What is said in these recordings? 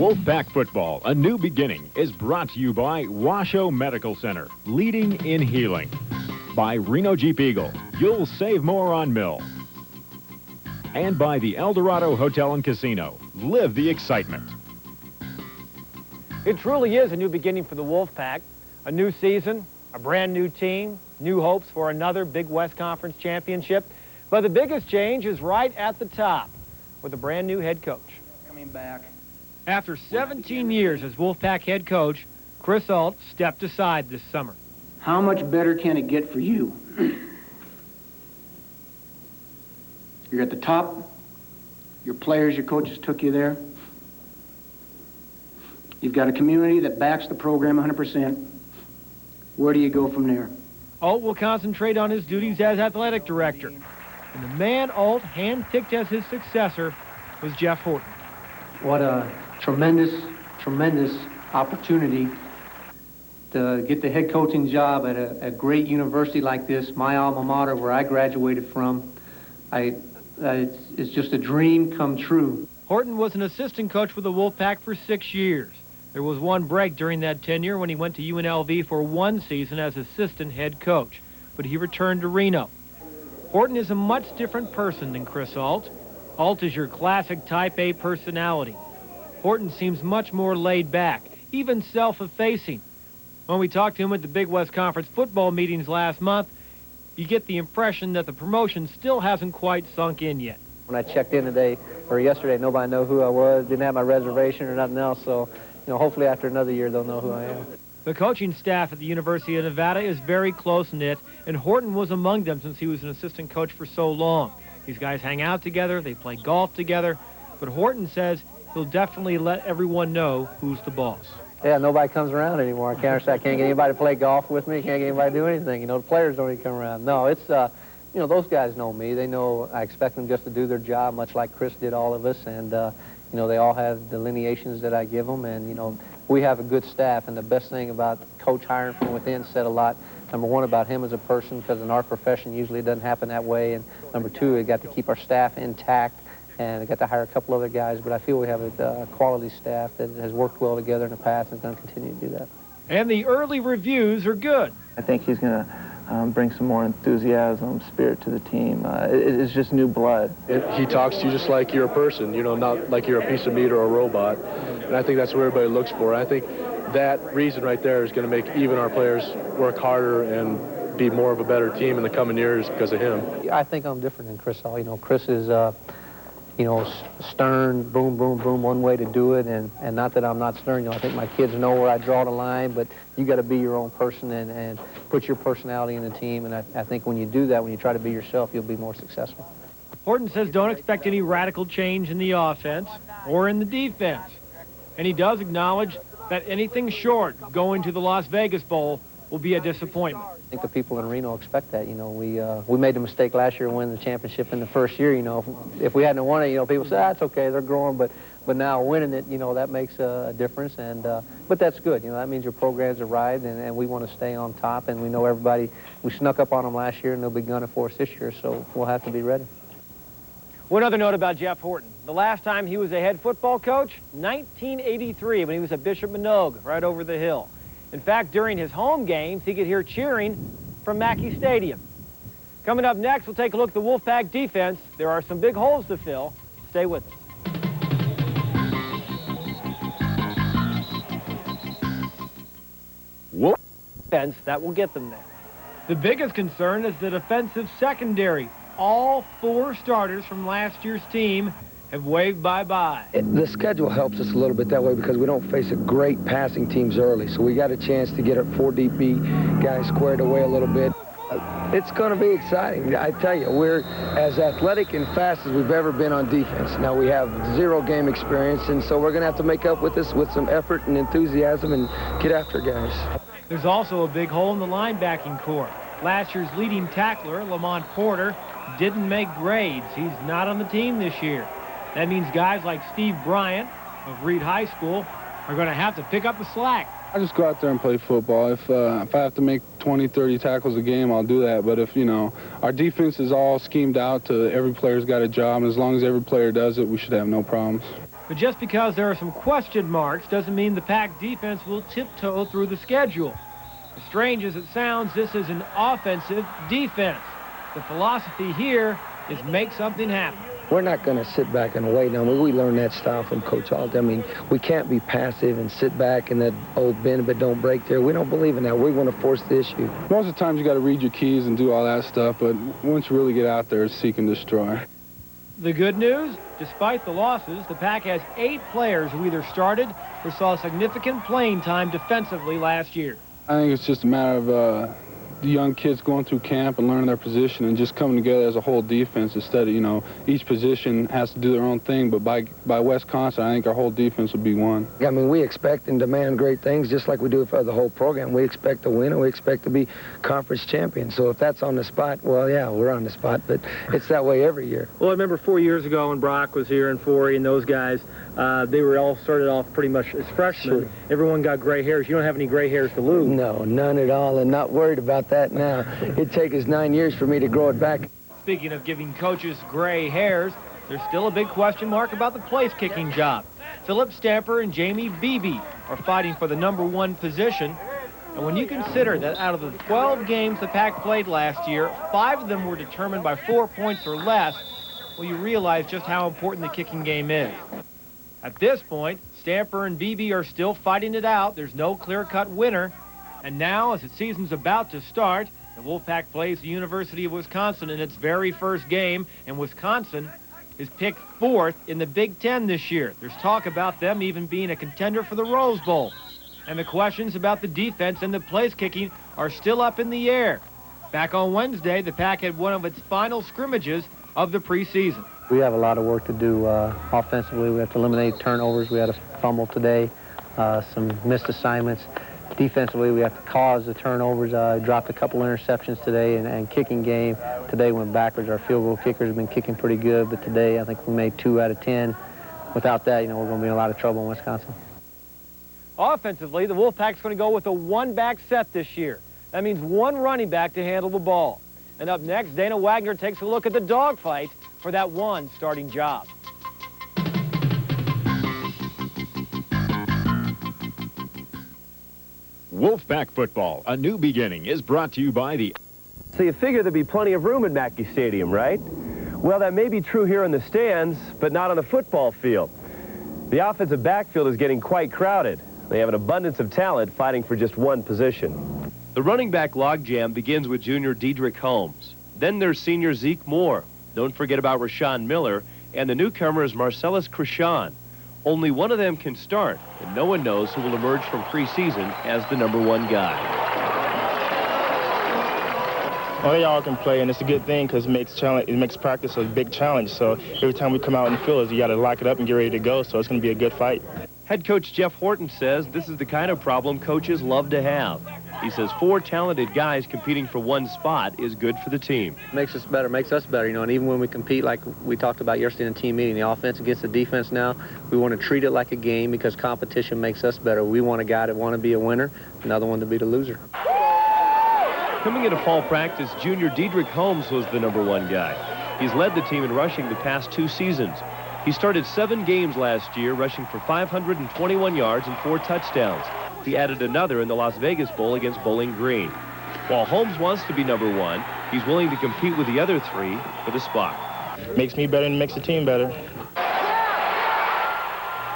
Wolfpack Football, A New Beginning, is brought to you by Washoe Medical Center, leading in healing. By Reno Jeep Eagle, you'll save more on Mill. And by the Eldorado Hotel and Casino, live the excitement. It truly is a new beginning for the Wolfpack. A new season, a brand new team, new hopes for another Big West Conference championship. But the biggest change is right at the top with a brand new head coach. Coming back. After 17 years as Wolfpack head coach, Chris Ault stepped aside this summer. How much better can it get for you? You're at the top. Your players, your coaches took you there. You've got a community that backs the program 100%. Where do you go from there? Ault will concentrate on his duties as athletic director. And the man Ault handpicked as his successor was Jeff Horton. What a tremendous, tremendous opportunity to get the head coaching job at a great university like this, my alma mater, where I graduated from. It's just a dream come true. Horton was an assistant coach with the Wolfpack for 6 years. There was one break during that tenure when he went to UNLV for 1 season as assistant head coach, but he returned to Reno. Horton is a much different person than Chris Ault. Ault is your classic Type A personality. Horton seems much more laid back, even self-effacing. When we talked to him at the Big West Conference football meetings last month, you get the impression that the promotion still hasn't quite sunk in yet. When I checked in today, or yesterday, nobody knew who I was, didn't have my reservation or nothing else, so hopefully after another year they'll know who I am. The coaching staff at the University of Nevada is very close-knit, and Horton was among them since he was an assistant coach for so long. These guys hang out together, they play golf together, but Horton says he'll definitely let everyone know who's the boss. Yeah, nobody comes around anymore. I can't get anybody to play golf with me, can't get anybody to do anything. The players don't even come around. No, it's, those guys know me. They know I expect them just to do their job, much like Chris did all of us, and, they all have delineations that I give them, and, we have a good staff, and the best thing about Coach hiring from within said a lot. Number one, about him as a person, because in our profession usually it doesn't happen that way, and number two, we got to keep our staff intact, and we got to hire a couple other guys, but I feel we have a quality staff that has worked well together in the past and is going to continue to do that. And the early reviews are good. I think he's going to bring some more enthusiasm, spirit to the team. It's just new blood. He talks to you just like you're a person, not like you're a piece of meat or a robot. And I think that's what everybody looks for. I think that reason right there is going to make even our players work harder and be more of a better team in the coming years because of him. I think I'm different than Chris Ault. Chris is, stern, boom, boom, boom, one way to do it, and not that I'm not stern. I think my kids know where I draw the line, but you got to be your own person and put your personality in the team, and I think when you do that, when you try to be yourself, you'll be more successful. Horton says don't expect any radical change in the offense or in the defense, and he does acknowledge that anything short of going to the Las Vegas Bowl will be a disappointment. I think the people in Reno expect that. We made the mistake last year winning the championship in the first year. If we hadn't won it, people say, it's okay, they're growing, but now winning it, that makes a difference. And but that's good. That means your program's arrived, and we want to stay on top. And we know everybody. We snuck up on them last year, and they'll be gunning for us this year. So we'll have to be ready. One other note about Jeff Horton. The last time he was a head football coach, 1983, when he was at Bishop Minogue, right over the hill. In fact, during his home games, he could hear cheering from Mackey Stadium. Coming up next, we'll take a look at the Wolfpack defense. There are some big holes to fill. Stay with us. Defense, that will get them there. The biggest concern is the defensive secondary. All 4 starters from last year's team have waved bye-bye. The schedule helps us a little bit that way because we don't face a great passing teams early, so we got a chance to get our 4 DB guys squared away a little bit. It's going to be exciting. I tell you, we're as athletic and fast as we've ever been on defense. Now we have 0 game experience, and so we're going to have to make up with this with some effort and enthusiasm and get after guys. There's also a big hole in the linebacking core. Last year's leading tackler, Lamont Porter, didn't make grades. He's not on the team this year. That means guys like Steve Bryant of Reed High School are going to have to pick up the slack. I just go out there and play football. If I have to make 20, 30 tackles a game, I'll do that. But if, our defense is all schemed out to every player's got a job, and as long as every player does it, we should have no problems. But just because there are some question marks doesn't mean the Pack defense will tiptoe through the schedule. As strange as it sounds, this is an offensive defense. The philosophy here is make something happen. We're not going to sit back and wait. I mean, we learned that style from Coach Alt. I mean, we can't be passive and sit back in that old bend but don't break there. We don't believe in that. We want to force the issue. Most of the times you got to read your keys and do all that stuff, but once you really get out there, it's seek and destroy. The good news, despite the losses, the Pack has 8 players who either started or saw significant playing time defensively last year. I think it's just a matter of the young kids going through camp and learning their position and just coming together as a whole defense instead of, you know, each position has to do their own thing. But by Wisconsin, I think our whole defense will be one. I mean, we expect and demand great things just like we do for the whole program. We expect to win and we expect to be conference champions. So if that's on the spot, well, yeah, we're on the spot, but it's that way every year. Well, I remember 4 years ago when Brock was here and Forey and those guys, they were all started off pretty much as freshmen. Sure. Everyone got gray hairs. You don't have any gray hairs to lose. No, none at all, and not worried about that now. It'd take us 9 years for me to grow it back. Speaking of giving coaches gray hairs, there's still a big question mark about the place-kicking job. Philip Stamper and Jamie Beebe are fighting for the #1 position. And when you consider that out of the 12 games the Pack played last year, 5 of them were determined by 4 points or less, well, you realize just how important the kicking game is. At this point, Stamper and Beebe are still fighting it out. There's no clear-cut winner. And now, as the season's about to start, the Wolfpack plays the University of Wisconsin in its very first game, and Wisconsin is picked 4th in the Big Ten this year. There's talk about them even being a contender for the Rose Bowl. And the questions about the defense and the place kicking are still up in the air. Back on Wednesday, the Pack had one of its final scrimmages of the preseason. We have a lot of work to do offensively. We have to eliminate turnovers. We had a fumble today, some missed assignments. Defensively, we have to cause the turnovers. Dropped a couple interceptions today, and kicking game today went backwards. Our field goal kickers have been kicking pretty good, but today I think we made 2 out of 10. Without that, you know, we're going to be in a lot of trouble in Wisconsin. Offensively, the Wolfpack's going to go with a one-back set this year. That means one running back to handle the ball. And up next, Dana Wagner takes a look at the dogfight for that one starting job. Wolfpack Football, a new beginning, is brought to you by the... So you figure there'd be plenty of room at Mackey Stadium, right? Well, that may be true here in the stands, but not on the football field. The offensive backfield is getting quite crowded. They have an abundance of talent fighting for just one position. The running back logjam begins with junior Dedrick Holmes. Then there's senior Zeke Moore. Don't forget about Rashawn Miller, and the newcomer is Marcellus Krishan. Only one of them can start, and no one knows who will emerge from preseason as the #1 guy. Well, they all can play, and it's a good thing because it makes practice a big challenge. So every time we come out in the field, you got to lock it up and get ready to go. So it's going to be a good fight. Head coach Jeff Horton says this is the kind of problem coaches love to have. He says 4 talented guys competing for one spot is good for the team. Makes us better, you know, and even when we compete like we talked about yesterday in the team meeting, the offense against the defense now, we want to treat it like a game because competition makes us better. We want a guy that want to be a winner, another one to be the loser. Coming into fall practice, junior Dedrick Holmes was the #1 guy. He's led the team in rushing the past 2 seasons. He started 7 games last year, rushing for 521 yards and 4 touchdowns. He added another in the Las Vegas Bowl against Bowling Green. While Holmes wants to be #1, he's willing to compete with the other 3 for the spot. Makes me better and makes the team better.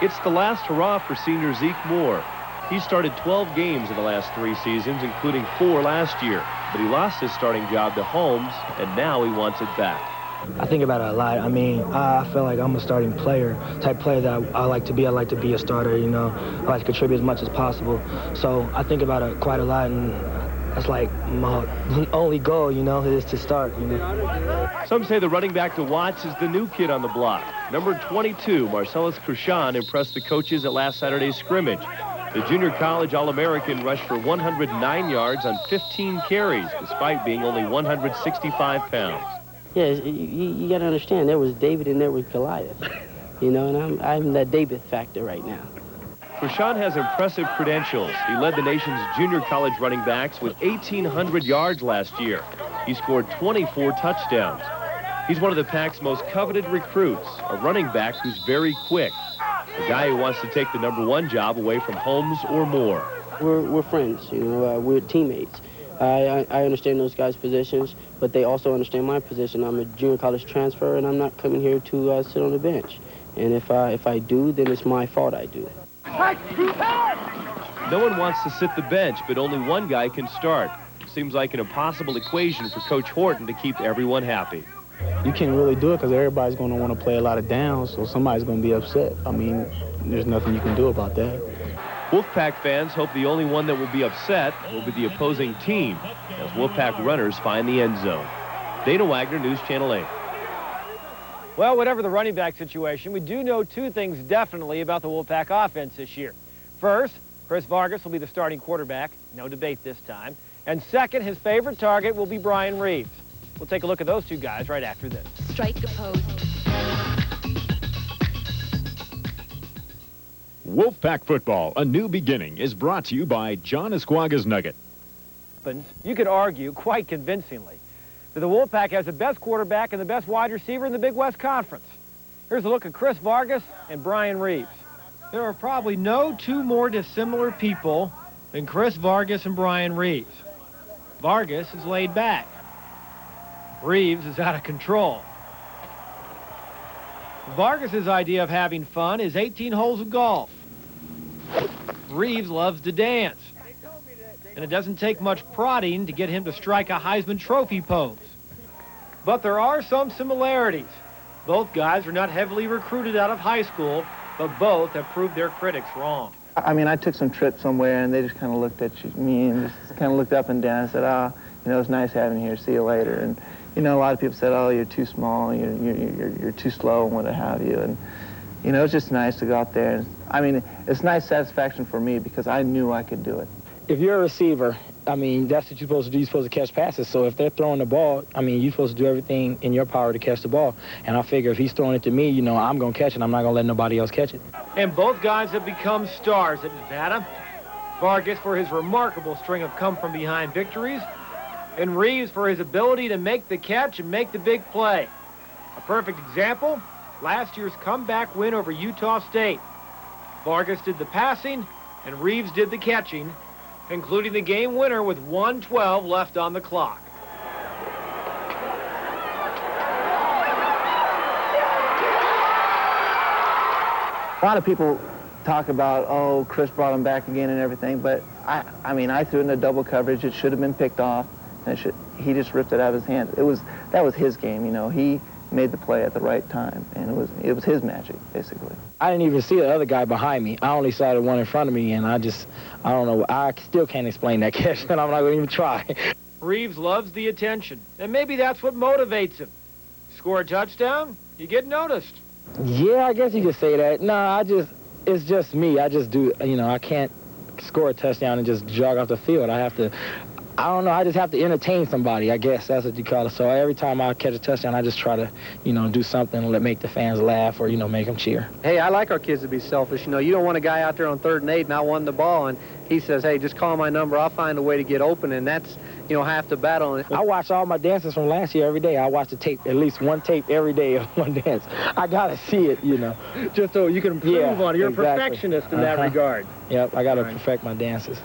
It's the last hurrah for senior Zeke Moore. He started 12 games in the last 3 seasons, including 4 last year. But he lost his starting job to Holmes, and now he wants it back. I think about it a lot. I mean, I feel like I'm a starting player, type player that I like to be. I like to be a starter, you know. I like to contribute as much as possible. So I think about it quite a lot, and that's like my only goal, you know, is to start, you know. Some say the running back to watch is the new kid on the block. Number 22, Marcellus Krishan, impressed the coaches at last Saturday's scrimmage. The junior college All-American rushed for 109 yards on 15 carries, despite being only 165 pounds. Yeah, you got to understand, there was David and there was Goliath. You know, and I'm that David factor right now. Krishan has impressive credentials. He led the nation's junior college running backs with 1,800 yards last year. He scored 24 touchdowns. He's one of the Pack's most coveted recruits, a running back who's very quick. a guy who wants to take the #1 job away from Holmes or Moore. We're friends, you know, we're teammates. I understand those guys' positions, but they also understand my position. I'm a junior college transfer, and I'm not coming here to sit on the bench. And if I do, then it's my fault I do. No one wants to sit the bench, but only one guy can start. Seems like an impossible equation for Coach Horton to keep everyone happy. You can't really do it because everybody's going to want to play a lot of downs, so somebody's going to be upset. I mean, there's nothing you can do about that. Wolfpack fans hope the only one that will be upset will be the opposing team as Wolfpack runners find the end zone. Dana Wagner, News Channel 8. Well, whatever the running back situation, we do know two things definitely about the Wolfpack offense this year. First, Chris Vargas will be the starting quarterback. No debate this time. And second, his favorite target will be Brian Reeves. We'll take a look at those two guys right after this. Strike opposed. Wolfpack Football, A New Beginning, is brought to you by John Esquaga's Nugget. You could argue quite convincingly that the Wolfpack has the best quarterback and the best wide receiver in the Big West Conference. Here's a look at Chris Vargas and Brian Reeves. There are probably no two more dissimilar people than Chris Vargas and Brian Reeves. Vargas is laid back. Reeves is out of control. Vargas's idea of having fun is 18 holes of golf. Reeves loves to dance. And it doesn't take much prodding to get him to strike a Heisman Trophy pose. But there are some similarities. Both guys are not heavily recruited out of high school, but both have proved their critics wrong. I mean, I took some trips somewhere, and they just kind of looked at me and just kind of looked up and down and said, you know, it's nice having you here. See you later. And, you know, a lot of people said, oh, you're too small, you're too slow, and what have you. And, you know, it's just nice to go out there. And, I mean, it's nice satisfaction for me because I knew I could do it. If you're a receiver, I mean, that's what you're supposed to do. You're supposed to catch passes. So if they're throwing the ball, I mean, you're supposed to do everything in your power to catch the ball. And I figure if he's throwing it to me, you know, I'm going to catch it. I'm not going to let nobody else catch it. And both guys have become stars at Nevada. Vargas for his remarkable string of come-from-behind victories, and Reeves for his ability to make the catch and make the big play. A perfect example, last year's comeback win over Utah State. Vargas did the passing, and Reeves did the catching, including the game winner with 1:12 left on the clock. A lot of people talk about, oh, Chris brought him back again and everything, but I mean, I threw it into double coverage. It should have been picked off, and he just ripped it out of his hands. That was his game, you know. He made the play at the right time, and it was his magic, basically. I didn't even see the other guy behind me. I only saw the one in front of me, and I don't know. I still can't explain that catch, and I'm not going to even try. Reeves loves the attention, and maybe that's what motivates him. Score a touchdown, you get noticed. Yeah, I guess you could say that. No, it's just me. I just do, you know, I can't score a touchdown and just jog off the field. I don't know, I just have to entertain somebody, I guess. That's what you call it. So every time I catch a touchdown, I just try to, you know, do something to make the fans laugh or, you know, make them cheer. Hey, I like our kids to be selfish. You know, you don't want a guy out there on 3rd and 8 not wanting the ball, and he says, hey, just call my number. I'll find a way to get open, and that's, you know, half the battle. I watch all my dances from last year every day. I watch the tape, at least one tape every day of one dance. I got to see it, you know. Just so you can improve on it. You're exactly. A perfectionist in that regard. Yep, I got to perfect my dances.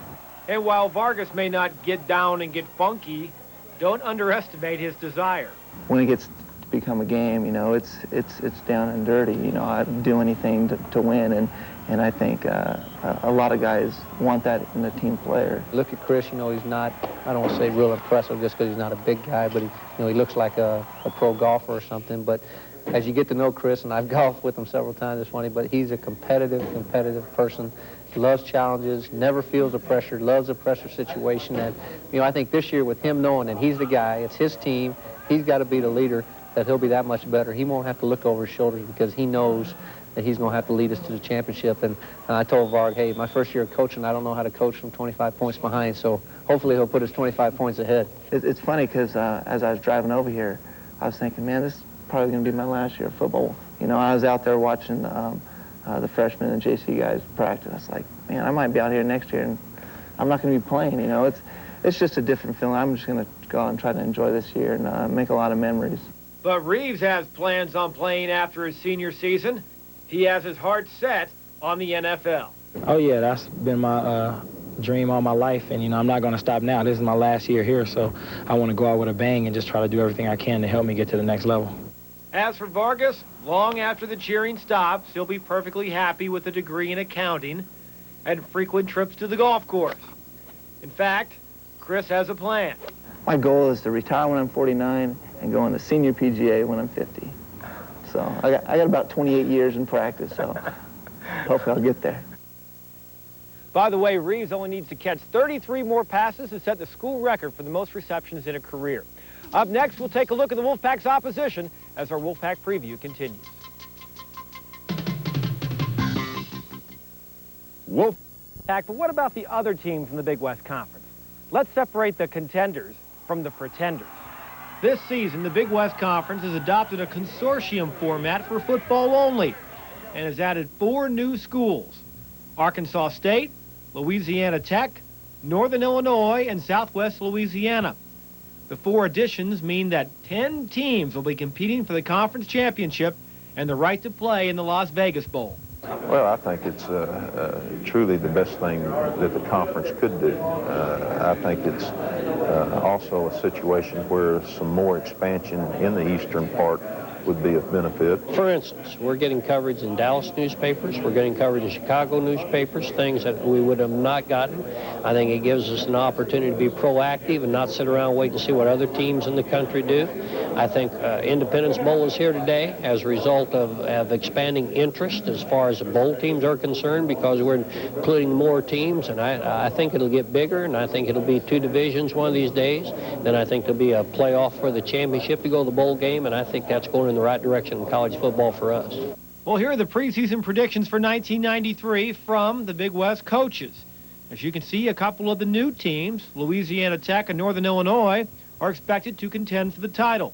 And while Vargas may not get down and get funky, don't underestimate his desire. When it gets to become a game, you know, it's down and dirty. You know, I'd do anything to win, and I think a lot of guys want that in a team player. Look at Chris. You know, he's not, I don't want to say real impressive just because he's not a big guy, but he looks like a pro golfer or something. But as you get to know Chris, and I've golfed with him several times, it's funny, but he's a competitive person. Loves challenges, never feels the pressure, loves a pressure situation. And, you know, I think this year with him knowing that he's the guy, it's his team, he's got to be the leader, that he'll be that much better. He won't have to look over his shoulders because he knows that he's going to have to lead us to the championship. And I told Varg, hey, my first year of coaching, I don't know how to coach from 25 points behind, so hopefully he'll put us 25 points ahead. It's funny because as I was driving over here, I was thinking, man, this is probably going to be my last year of football. You know, I was out there watching the freshmen and JC guys practice. I was like, man, I might be out here next year and I'm not going to be playing, you know. It's just a different feeling. I'm just going to go out and try to enjoy this year and make a lot of memories. But Reeves has plans on playing after his senior season. He has his heart set on the NFL. Oh, yeah, that's been my dream all my life, and, you know, I'm not going to stop now. This is my last year here, so I want to go out with a bang and just try to do everything I can to help me get to the next level. As for Vargas, long after the cheering stops, he'll be perfectly happy with a degree in accounting and frequent trips to the golf course. In fact, Chris has a plan. My goal is to retire when I'm 49 and go on the senior PGA when I'm 50. So I got about 28 years in practice, so hopefully I'll get there. By the way, Reeves only needs to catch 33 more passes to set the school record for the most receptions in a career. Up next, we'll take a look at the Wolfpack's opposition as our Wolfpack preview continues. Wolfpack, but what about the other teams in the Big West Conference? Let's separate the contenders from the pretenders. This season, the Big West Conference has adopted a consortium format for football only and has added 4 new schools: Arkansas State, Louisiana Tech, Northern Illinois, and Southwest Louisiana. The 4 additions mean that 10 teams will be competing for the conference championship and the right to play in the Las Vegas Bowl. Well, I think it's truly the best thing that the conference could do. I think it's also a situation where some more expansion in the eastern part would be of benefit. For instance, we're getting coverage in Dallas newspapers, we're getting coverage in Chicago newspapers, things that we would have not gotten. I think it gives us an opportunity to be proactive and not sit around and wait and see what other teams in the country do. I think Independence Bowl is here today as a result of expanding interest as far as the bowl teams are concerned, because we're including more teams, and I think it'll get bigger, and I think it'll be 2 divisions one of these days. Then I think there'll be a playoff for the championship to go to the bowl game, and I think that's going in the right direction in college football for us. Well, here are the preseason predictions for 1993 from the Big West coaches. As you can see, a couple of the new teams, Louisiana Tech and Northern Illinois, are expected to contend for the title.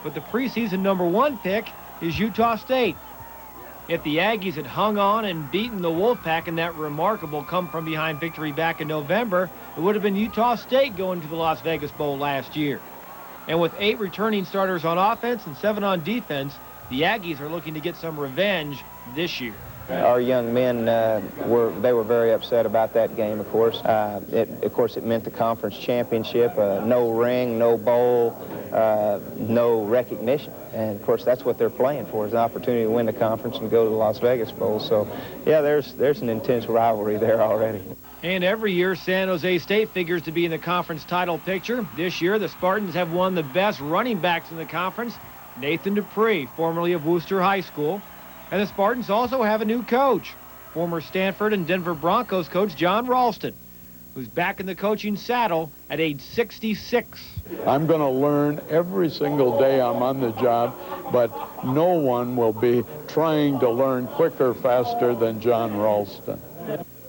But the preseason #1 pick is Utah State. If the Aggies had hung on and beaten the Wolfpack in that remarkable come-from-behind victory back in November, it would have been Utah State going to the Las Vegas Bowl last year. And with 8 returning starters on offense and 7 on defense, the Aggies are looking to get some revenge this year. Our young men were very upset about that game, of course. It meant the conference championship, no ring, no bowl, no recognition. And, of course, that's what they're playing for, is an opportunity to win the conference and go to the Las Vegas Bowl. So, yeah, there's an intense rivalry there already. And every year, San Jose State figures to be in the conference title picture. This year, the Spartans have one of the best running backs in the conference, Nathan Dupree, formerly of Worcester High School. And the Spartans also have a new coach, former Stanford and Denver Broncos coach John Ralston, who's back in the coaching saddle at age 66. I'm going to learn every single day I'm on the job, but no one will be trying to learn quicker, faster than John Ralston.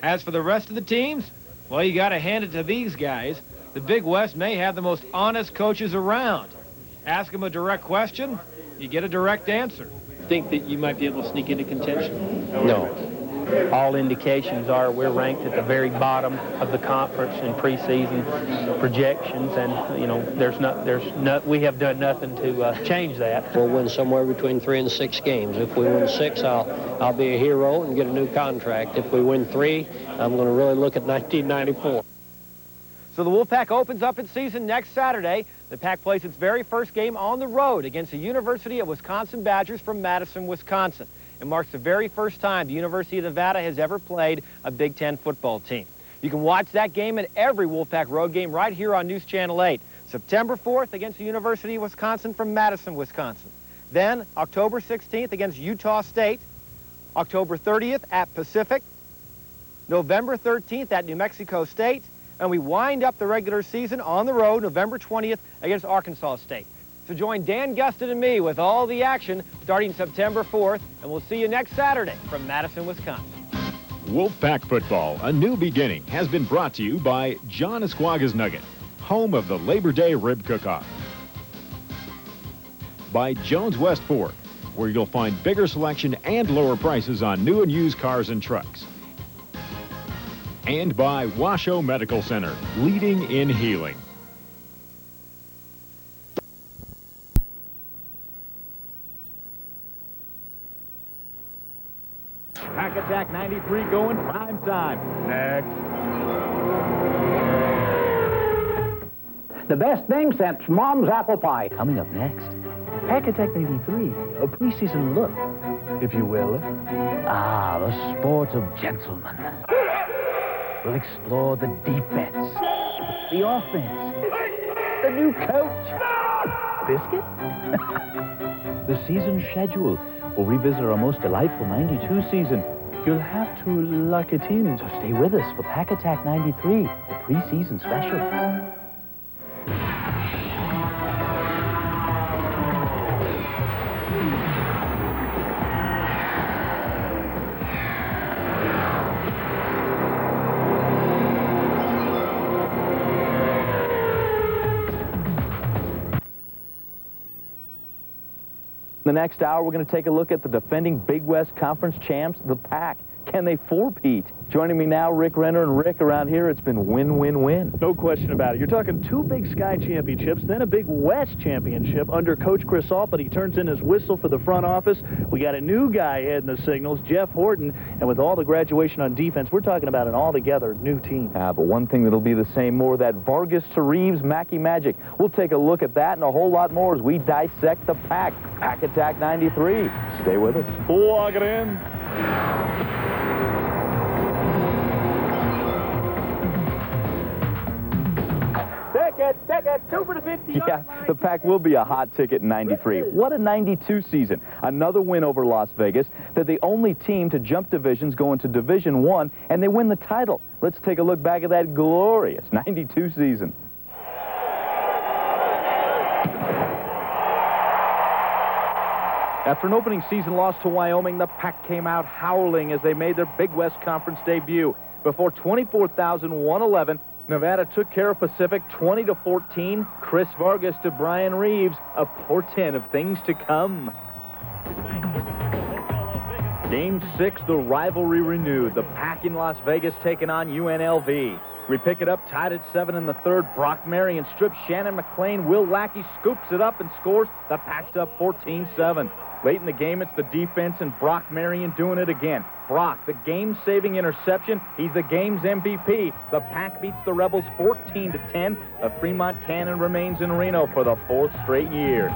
As for the rest of the teams, well, you got to hand it to these guys. The Big West may have the most honest coaches around. Ask them a direct question, you get a direct answer. Think that you might be able to sneak into contention? No. All indications are we're ranked at the very bottom of the conference in preseason projections, and you know we have done nothing to change that. We'll win somewhere between 3 and 6 games. If we win 6, I'll be a hero and get a new contract. If we win 3, I'm going to really look at 1994. So the Wolfpack opens up its season next Saturday. The Pack plays its very first game on the road against the University of Wisconsin Badgers from Madison, Wisconsin. It marks the very first time the University of Nevada has ever played a Big Ten football team. You can watch that game and every Wolfpack road game right here on News Channel 8. September 4th against the University of Wisconsin from Madison, Wisconsin. Then October 16th against Utah State. October 30th at Pacific. November 13th at New Mexico State. And we wind up the regular season on the road November 20th against Arkansas State. So join Dan Gustin and me with all the action starting September 4th, and we'll see you next Saturday from Madison, Wisconsin. Wolfpack Football, a new beginning, has been brought to you by John Esquaga's Nugget, home of the Labor Day Rib Cook-Off. By Jones West Ford, where you'll find bigger selection and lower prices on new and used cars and trucks. And by Washoe Medical Center, leading in healing. Pack Attack 93 going prime time. Next. The best thing since Mom's apple pie. Coming up next, Pack Attack 93, a preseason look, if you will. Ah, the sports of gentlemen. We'll explore the defense, the offense, the new coach. Biscuit? The season schedule. We'll revisit our most delightful 92 season. You'll have to lock it in. So stay with us for Pack Attack 93, the preseason special. The next hour, we're going to take a look at the defending Big West Conference champs, the Pack. Can they four-peat? Joining me now, Rick Renner. And Rick, around here, it's been win-win-win. No question about it. You're talking 2 Big Sky championships, then a Big West championship under Coach Chris Ault, but he turns in his whistle for the front office. We got a new guy heading the signals, Jeff Horton, and with all the graduation on defense, we're talking about an altogether new team. But one thing that'll be the same, more of that Vargas to Reeves Mackey magic. We'll take a look at that and a whole lot more as we dissect the Pack. Pack Attack 93. Stay with us. Plug it in. Take it, 2 for the 50. Yeah, the Pack will be a hot ticket in 93. What a 92 season. Another win over Las Vegas. They're the only team to jump divisions, go into Division I, and they win the title. Let's take a look back at that glorious 92 season. After an opening season loss to Wyoming, the Pack came out howling as they made their Big West Conference debut. Before 24,111, Nevada took care of Pacific 20-14. Chris Vargas to Brian Reeves, a portent of things to come. Game 6, the rivalry renewed. The Pack in Las Vegas taking on UNLV. We pick it up, tied at 7 in the third. Brock Marion strips Shannon McLean. Will Lackey scoops it up and scores. The Pack's up 14-7. Late in the game, it's the defense and Brock Marion doing it again. Brock, the game-saving interception. He's the game's MVP. The Pack beats the Rebels 14-10. The Fremont Cannon remains in Reno for the 4th straight year.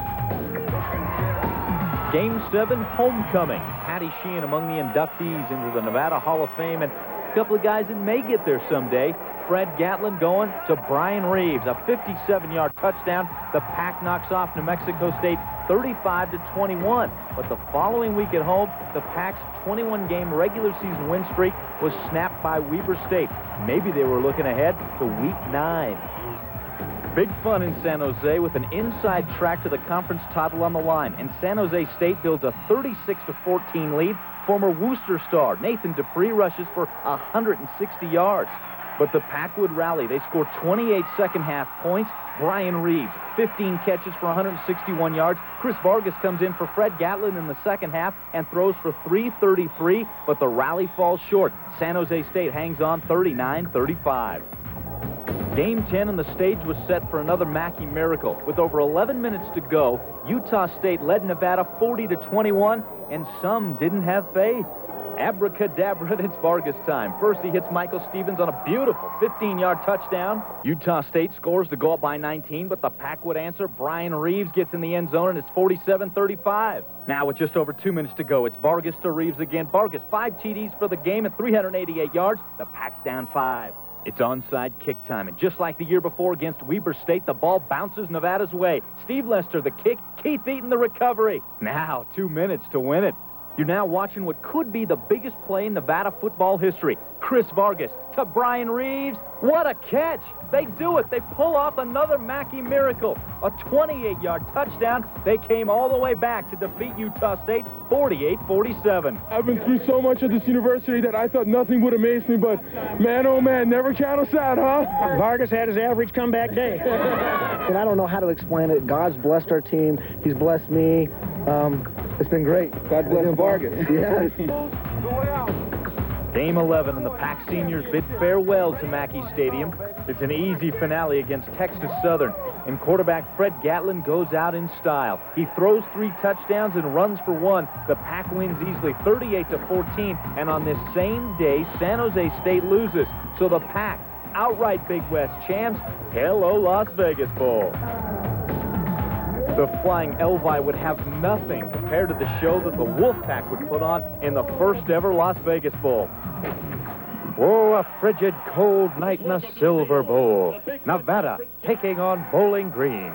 Game 7, homecoming. Patty Sheehan among the inductees into the Nevada Hall of Fame, and a couple of guys that may get there someday. Fred Gatlin going to Brian Reeves, a 57-yard touchdown. The Pack knocks off New Mexico State 35-21. But the following week at home, the Pack's 21-game regular season win streak was snapped by Weber State. Maybe they were looking ahead to week 9. Big fun in San Jose with an inside track to the conference title on the line. And San Jose State builds a 36-14 lead. Former Worcester star Nathan Dupree rushes for 160 yards. But the Pack would rally. They score 28 second-half points. Brian Reeves, 15 catches for 161 yards. Chris Vargas comes in for Fred Gatlin in the second half and throws for 333, but the rally falls short. San Jose State hangs on 39-35. Game 10 and the stage was set for another Mackey miracle. With over 11 minutes to go, Utah State led Nevada 40-21, and some didn't have faith. Abracadabra, it's Vargas time. First, he hits Michael Stevens on a beautiful 15-yard touchdown. Utah State scores to go up by 19, but the Pack would answer. Brian Reeves gets in the end zone, and it's 47-35. Now, with just over 2 minutes to go, it's Vargas to Reeves again. Vargas, 5 TDs for the game at 388 yards. The Pack's down 5. It's onside kick time, and just like the year before against Weber State, the ball bounces Nevada's way. Steve Lester, the kick. Keith Eaton, the recovery. Now, 2 minutes to win it. You're now watching what could be the biggest play in Nevada football history. Chris Vargas to Brian Reeves. What a catch! They do it. They pull off another Mackey miracle. A 28-yard touchdown. They came all the way back to defeat Utah State 48-47. I've been through so much at this university that I thought nothing would amaze me, but man, oh man, never count us out, huh? Vargas had his average comeback day. And I don't know how to explain it. God's blessed our team. He's blessed me. It's been great. God bless Vargas. Yes. Game 11, and the Pack seniors bid farewell to Mackey Stadium. It's an easy finale against Texas Southern, and quarterback Fred Gatlin goes out in style. He throws 3 touchdowns and runs for 1. The Pack wins easily 38-14, and on this same day, San Jose State loses. So the Pack, outright Big West champs. Hello, Las Vegas Bowl. The Flying Elvi would have nothing compared to the show that the Wolfpack would put on in the first ever Las Vegas Bowl. Oh, a frigid, cold night in a Silver Bowl. Nevada taking on Bowling Green.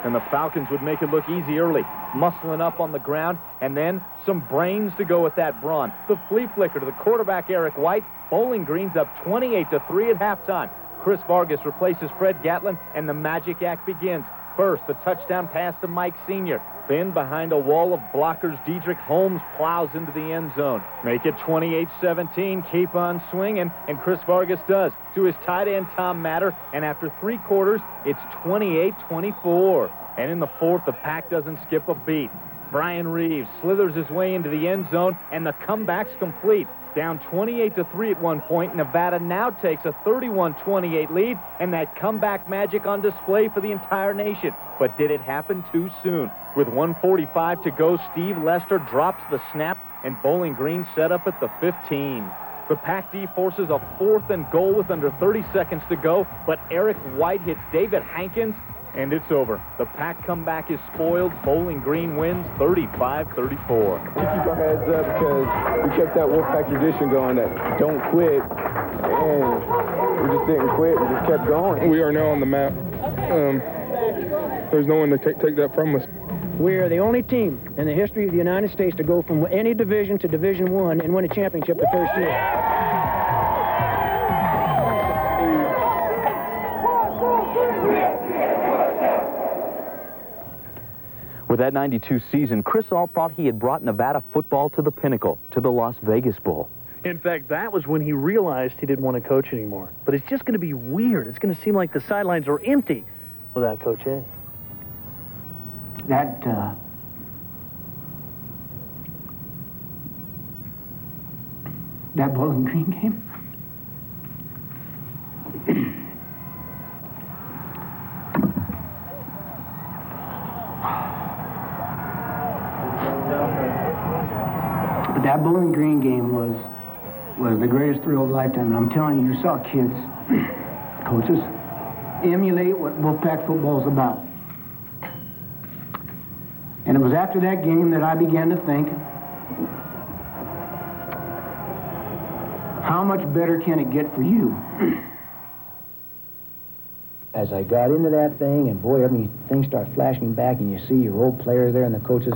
And the Falcons would make it look easy early, muscling up on the ground, and then some brains to go with that brawn. The flea flicker to the quarterback, Eric White. Bowling Green's up 28-3 at halftime. Chris Vargas replaces Fred Gatlin, and the magic act begins. First, the touchdown pass to Mike Sr. Then, behind a wall of blockers, Diedrich Holmes plows into the end zone. Make it 28-17. Keep on swinging, and Chris Vargas does to his tight end, Tom Matter. And after 3 quarters, it's 28-24. And in the fourth, the Pack doesn't skip a beat. Brian Reeves slithers his way into the end zone, and the comeback's complete. Down 28-3 at one point, Nevada now takes a 31-28 lead, and that comeback magic on display for the entire nation. But did it happen too soon? With 1:45 to go, Steve Lester drops the snap, and Bowling Green set up at the 15. The Pack D forces a 4th and goal with under 30 seconds to go, but Eric White hits David Hankins, and it's over. The Pack comeback is spoiled. Bowling Green wins 35-34. We keep our heads up because we kept that Wolfpack tradition going that don't quit, and we just didn't quit and just kept going. We are now on the map. There's no one to take that from us. We are the only team in the history of the United States to go from any division to Division I and win a championship the first year. With that 92 season, Chris Ault thought he had brought Nevada football to the pinnacle, to the Las Vegas Bowl. In fact, that was when he realized he didn't want to coach anymore. But it's just going to be weird. It's going to seem like the sidelines are empty without Coach A. That Bowling Green game? But that Bowling Green game was the greatest thrill of a lifetime. And I'm telling you, you saw kids, coaches, emulate what Wolfpack football is about. And it was after that game that I began to think, how much better can it get for you? As I got into that thing, and boy, things start flashing back, and you see your old players there and the coaches,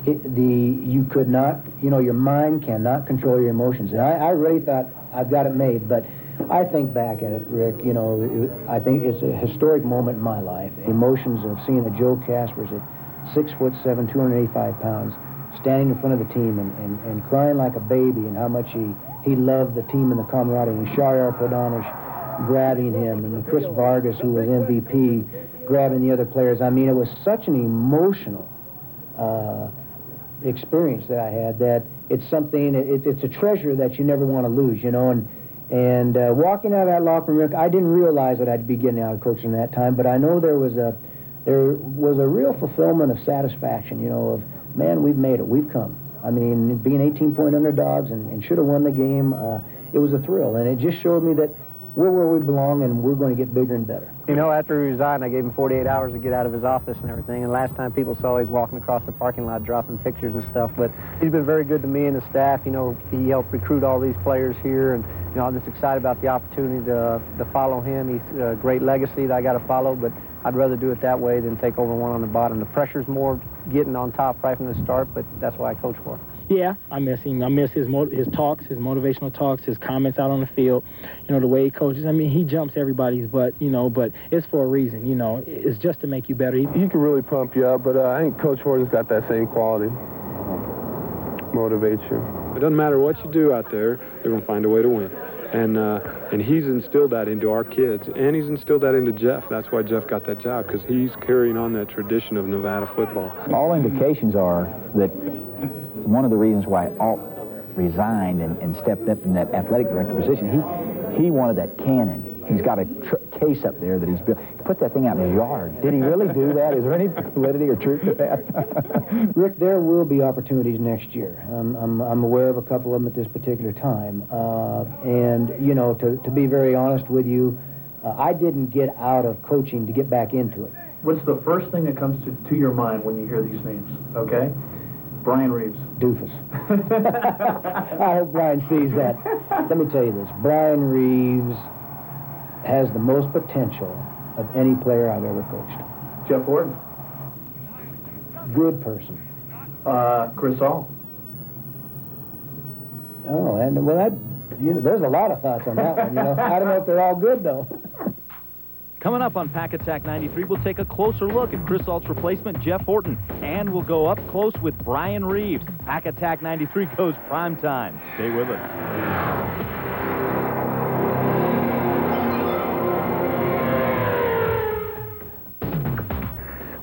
you could not, your mind cannot control your emotions. And I really thought I've got it made, but I think back at it, Rick, I think it's a historic moment in my life. Emotions of seeing the Joe Caspers at 6'7", 285 pounds, standing in front of the team and crying like a baby, and how much he loved the team and the camaraderie, and Shahryar Pradanish grabbing him, and Chris Vargas, who was MVP, grabbing the other players. I mean, it was such an emotional experience that I had that it's something, it's a treasure that you never want to lose, and walking out of that locker room, I didn't realize that I'd be getting out of coaching that time, but I know there was a real fulfillment of satisfaction, of, man, we've made it, we've come. I mean, being 18-point underdogs and should have won the game, it was a thrill, and it just showed me that we're where we belong, and we're going to get bigger and better. After he resigned, I gave him 48 hours to get out of his office and everything, and last time people saw, he's walking across the parking lot dropping pictures and stuff, but he's been very good to me and the staff. He helped recruit all these players here, and I'm just excited about the opportunity to follow him. He's a great legacy that I got to follow, but I'd rather do it that way than take over one on the bottom. The pressure's more getting on top right from the start, but that's what I coach for. Yeah, I miss him. I miss his talks, his motivational talks, his comments out on the field, the way he coaches. I mean, he jumps everybody's butt, but it's for a reason, It's just to make you better. He can really pump you up, but I think Coach Horton's got that same quality. Motivates you. It doesn't matter what you do out there, they're going to find a way to win. And he's instilled that into our kids, and he's instilled that into Jeff. That's why Jeff got that job, because he's carrying on that tradition of Nevada football. All indications are that one of the reasons why Alt resigned and stepped up in that athletic director position, he wanted that cannon. He's got a case up there that he's built. He put that thing out in his yard. Did he really do that? Is there any validity or truth to that? Rick, there will be opportunities next year. I'm aware of a couple of them at this particular time. And, you know, to be very honest with you, I didn't get out of coaching to get back into it. What's the first thing that comes to your mind when you hear these names, okay? Brian Reeves. Doofus. I hope Brian sees that. Let me tell you this. Brian Reeves has the most potential of any player I've ever coached. Jeff Horton. Good person. Chris Hall. Oh, and well, there's a lot of thoughts on that one. You know, I don't know if they're all good though. Coming up on Pack Attack 93, we'll take a closer look at Chris Salt's replacement, Jeff Horton, and we'll go up close with Brian Reeves. Pack Attack 93 goes prime time. Stay with us.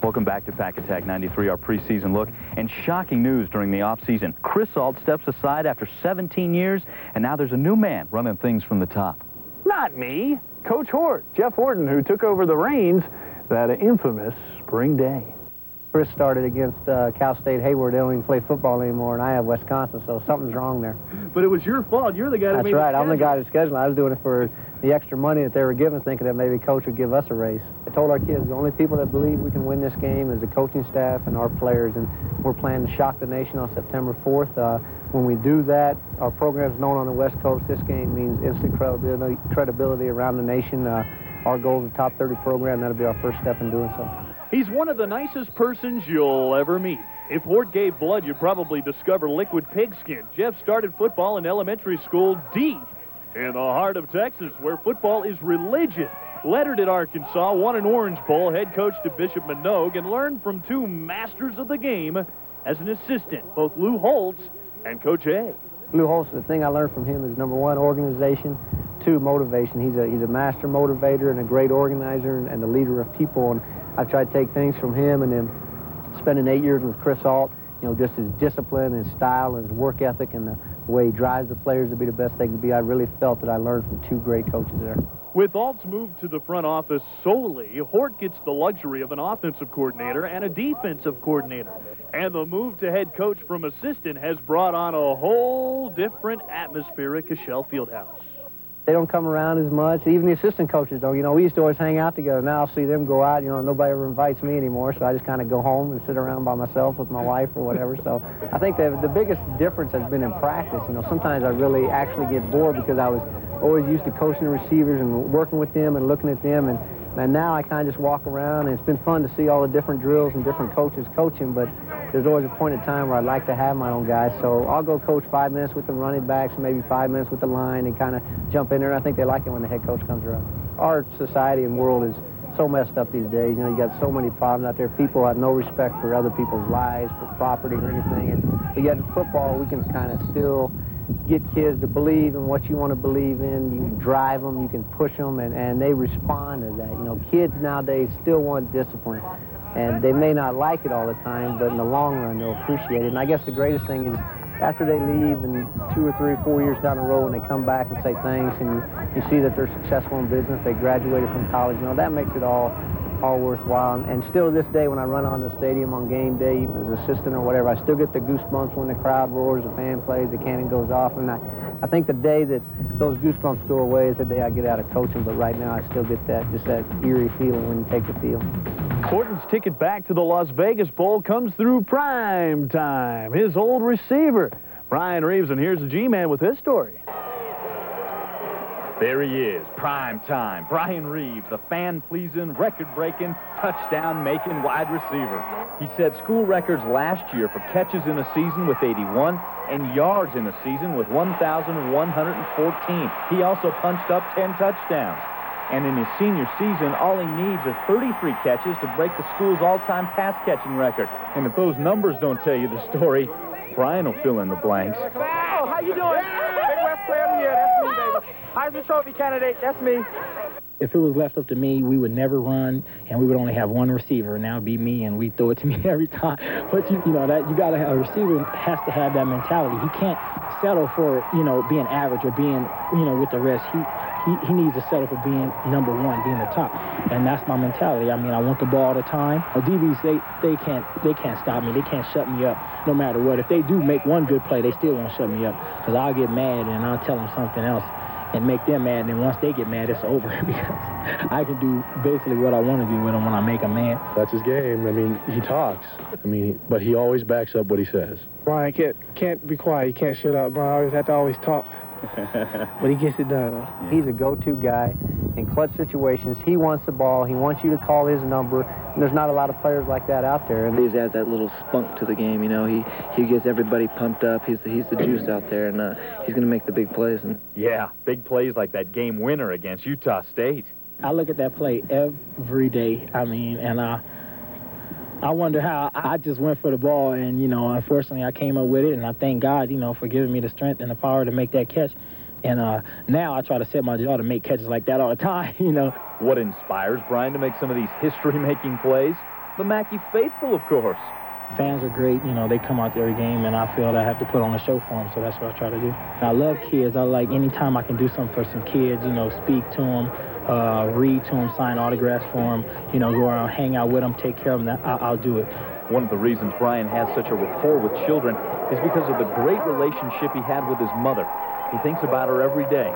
Welcome back to Pack Attack 93, our preseason look. And shocking news during the offseason. Chris Salt steps aside after 17 years, and now there's a new man running things from the top. Not me. Coach Hort, Jeff Horton, who took over the reins that infamous spring day. Chris started against Cal State Hayward. They don't even play football anymore, and I have Wisconsin, so something's wrong there. But it was your fault. You're the guy that made That's right. the I'm the guy that scheduled. I was doing it for the extra money that they were giving, thinking that maybe Coach would give us a raise. I told our kids the only people that believe we can win this game is the coaching staff and our players, and we're planning to shock the nation on September 4th. When we do that, our program's known on the West Coast. This game means instant credibility around the nation. Our goal is a top 30 program. That'll be our first step in doing so. He's one of the nicest persons you'll ever meet. If Hort gave blood, you'd probably discover liquid pigskin. Jeff started football in elementary school deep in the heart of Texas, where football is religion. Lettered at Arkansas, won an Orange Bowl, head coach to Bishop Minogue, and learned from two masters of the game as an assistant, both Lou Holtz and Coach A. Lou Holtz, the thing I learned from him is, number one, organization, two, motivation. He's a master motivator and a great organizer and a leader of people, and I've tried to take things from him, and then spending 8 years with Chris Alt, you know, just his discipline, his style, and his work ethic, and the way he drives the players to be the best they can be. I really felt that I learned from two great coaches there. With Alt's move to the front office solely, Hort gets the luxury of an offensive coordinator and a defensive coordinator. And the move to head coach from assistant has brought on a whole different atmosphere at Cashel Fieldhouse. They don't come around as much. Even the assistant coaches don't. You know, we used to always hang out together. Now I'll see them go out. You know, nobody ever invites me anymore, so I just kind of go home and sit around by myself with my wife or whatever. So I think the biggest difference has been in practice. You know, sometimes I really actually get bored because I was always used to coaching the receivers and working with them and looking at them. And now I kind of just walk around, and it's been fun to see all the different drills and different coaches coaching, but there's always a point in time where I'd like to have my own guys. So I'll go coach 5 minutes with the running backs, maybe 5 minutes with the line, and kind of jump in there. And I think they like it when the head coach comes around. Our society and world is so messed up these days. You know, you got so many problems out there. People have no respect for other people's lives, for property or anything. But yet in football, we can kind of still get kids to believe in what you want to believe in. You can drive them, you can push them, and they respond to that. You know, kids nowadays still want discipline, and they may not like it all the time, but in the long run, they'll appreciate it. And I guess the greatest thing is after they leave and 2 or 3 or 4 years down the road, and they come back and say thanks, and you see that they're successful in business, they graduated from college, you know, that makes it all worthwhile. And still to this day, when I run on the stadium on game day, even as assistant or whatever, I still get the goosebumps when the crowd roars, the fan plays, the cannon goes off. And I think the day that those goosebumps go away is the day I get out of coaching. But right now, I still get that, just that eerie feeling when you take the field. Horton's ticket back to the Las Vegas Bowl comes through prime time. His old receiver, Brian Reeves, and here's the G-Man with his story. There he is, prime time. Brian Reeves, the fan-pleasing, record-breaking, touchdown-making wide receiver. He set school records last year for catches in a season with 81 and yards in a season with 1,114. He also punched up 10 touchdowns. And in his senior season, all he needs are 33 catches to break the school's all-time pass-catching record. And if those numbers don't tell you the story, Brian will fill in the blanks. Oh, how you doing? Big West Player of the Year, that's me, baby. Heisman Trophy candidate, that's me. if it was left up to me, we would never run, and we would only have one receiver, and that would be me, and we'd throw it to me every time. But, you know, that you got to have, a receiver has to have that mentality. He can't settle for, you know, being average or being, you know, with the rest. He needs to settle for being number one, being the top. And that's my mentality. I mean, I want the ball all the time. DBs, they can't stop me. They can't shut me up no matter what. If they do make one good play, they still won't shut me up, because I'll get mad and I'll tell them something else and make them mad, and then once they get mad, it's over, because I can do basically what I want to do with them when I make them mad. That's his game. I mean, he talks. I mean, but he always backs up what he says. Brian can't be quiet. He can't shut up. Brian always have to always talk. But he gets it done. Yeah. He's a go-to guy in clutch situations. He wants the ball. He wants you to call his number. And there's not a lot of players like that out there. And he adds that little spunk to the game. You know, he gets everybody pumped up. He's the juice out there, and he's going to make the big plays. And yeah, big plays like that game winner against Utah State. I look at that play every day. I mean, and I wonder how I just went for the ball, and, you know, unfortunately I came up with it, and I thank God, you know, for giving me the strength and the power to make that catch. And now I try to set my jaw to make catches like that all the time, you know. What inspires Brian to make some of these history-making plays? The Mackey faithful, of course. Fans are great, you know, they come out to every game, and I feel that I have to put on a show for them, so that's what I try to do. I love kids. I like anytime I can do something for some kids, you know, speak to them, read to them, sign autographs for them, you know, go around, hang out with them, take care of them, I'll do it. One of the reasons Brian has such a rapport with children is because of the great relationship he had with his mother. He thinks about her every day.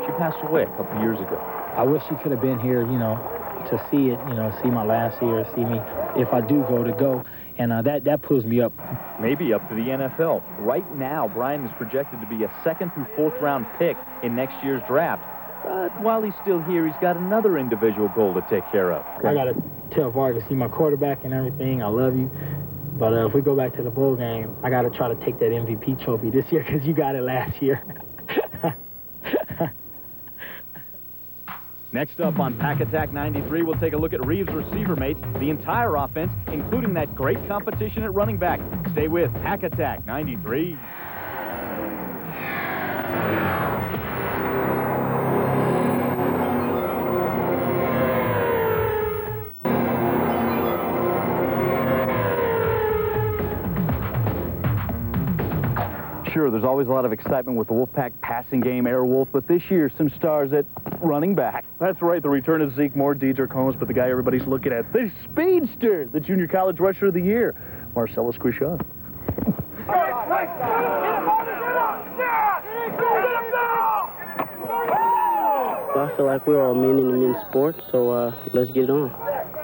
She passed away a couple years ago. I wish she could have been here, you know, to see it, you know, see my last year, see me, if I do go, and that pulls me up. Maybe up to the NFL. Right now, Brian is projected to be a 2nd through 4th round pick in next year's draft. But while he's still here, he's got another individual goal to take care of. I got to tell Vargas, see my quarterback and everything, I love you. But if we go back to the bowl game, I got to try to take that MVP trophy this year, because you got it last year. Next up on Pack Attack 93, we'll take a look at Reeves' receiver mates, the entire offense, including that great competition at running back. Stay with Pack Attack 93. Sure, there's always a lot of excitement with the Wolfpack passing game, Airwolf, but this year, some stars at running back. That's right, the return of Zeke Moore, Diedrich Holmes, but the guy everybody's looking at, the speedster, the junior college rusher of the year, Marcellus Quishon. I feel like we're all men in the men's sport, so let's get it on.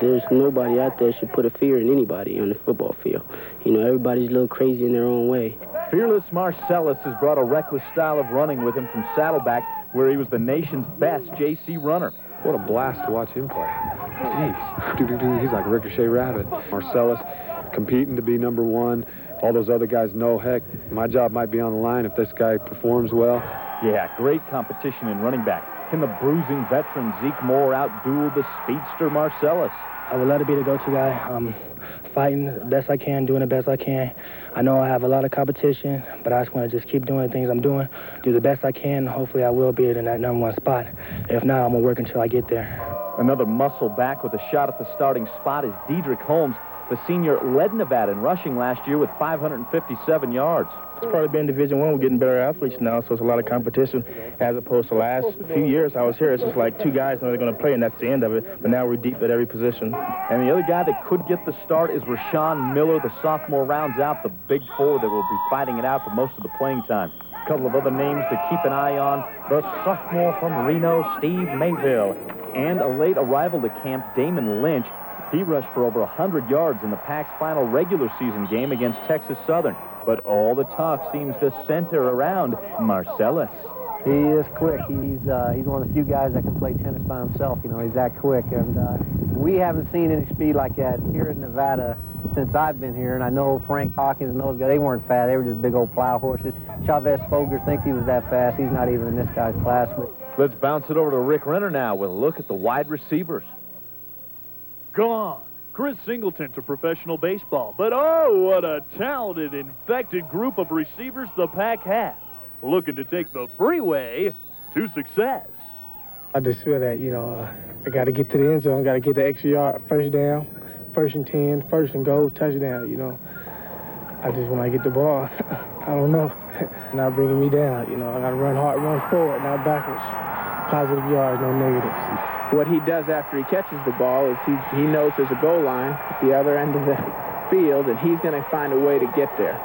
There's nobody out there should put a fear in anybody on the football field. You know, everybody's a little crazy in their own way. Fearless Marcellus has brought a reckless style of running with him from Saddleback, where he was the nation's best JC runner. What a blast to watch him play. Jeez. He's like a ricochet rabbit. Marcellus competing to be number one. All those other guys know, heck, my job might be on the line if this guy performs well. Yeah, great competition in running back. Can the bruising veteran Zeke Moore outduel the speedster Marcellus? I would love to be the go-to guy. I'm fighting the best I can, doing the best I can. I know I have a lot of competition, but I just want to just keep doing the things I'm doing, do the best I can. Hopefully I will be in that #1 spot. If not, I'm going to work until I get there. Another muscle back with a shot at the starting spot is Diedrich Holmes. The senior led Nevada in rushing last year with 557 yards. It's probably been Division I. We're getting better athletes now, so it's a lot of competition as opposed to the last few years I was here. It's just like two guys know they're going to play, and that's the end of it. But now we're deep at every position. And the other guy that could get the start is Rashawn Miller. The sophomore rounds out the big four that will be fighting it out for most of the playing time. A couple of other names to keep an eye on. The sophomore from Reno, Steve Mayville. And a late arrival to camp, Damon Lynch. He rushed for over 100 yards in the Pack's final regular season game against Texas Southern. But all the talk seems to center around Marcellus. He is quick. He's one of the few guys that can play tennis by himself. You know, he's that quick. And we haven't seen any speed like that here in Nevada since I've been here. And I know Frank Hawkins and those guys, they weren't fast. They were just big old plow horses. Chavez Folger thinks he was that fast. He's not even in this guy's class. But let's bounce it over to Rick Renner now with a look at the wide receivers. Gone. Chris Singleton to professional baseball. But oh, what a talented, infected group of receivers the Pack have. Looking to take the freeway to success. I just feel that, I got to get to the end zone, got to get the extra yard, first down, 1st and 10, 1st and goal, touchdown, I just, when I get the ball, I don't know, not bringing me down, I got to run hard, run forward, not backwards. Positive yards, no negatives. What he does after he catches the ball is he knows there's a goal line at the other end of the field, and he's going to find a way to get there.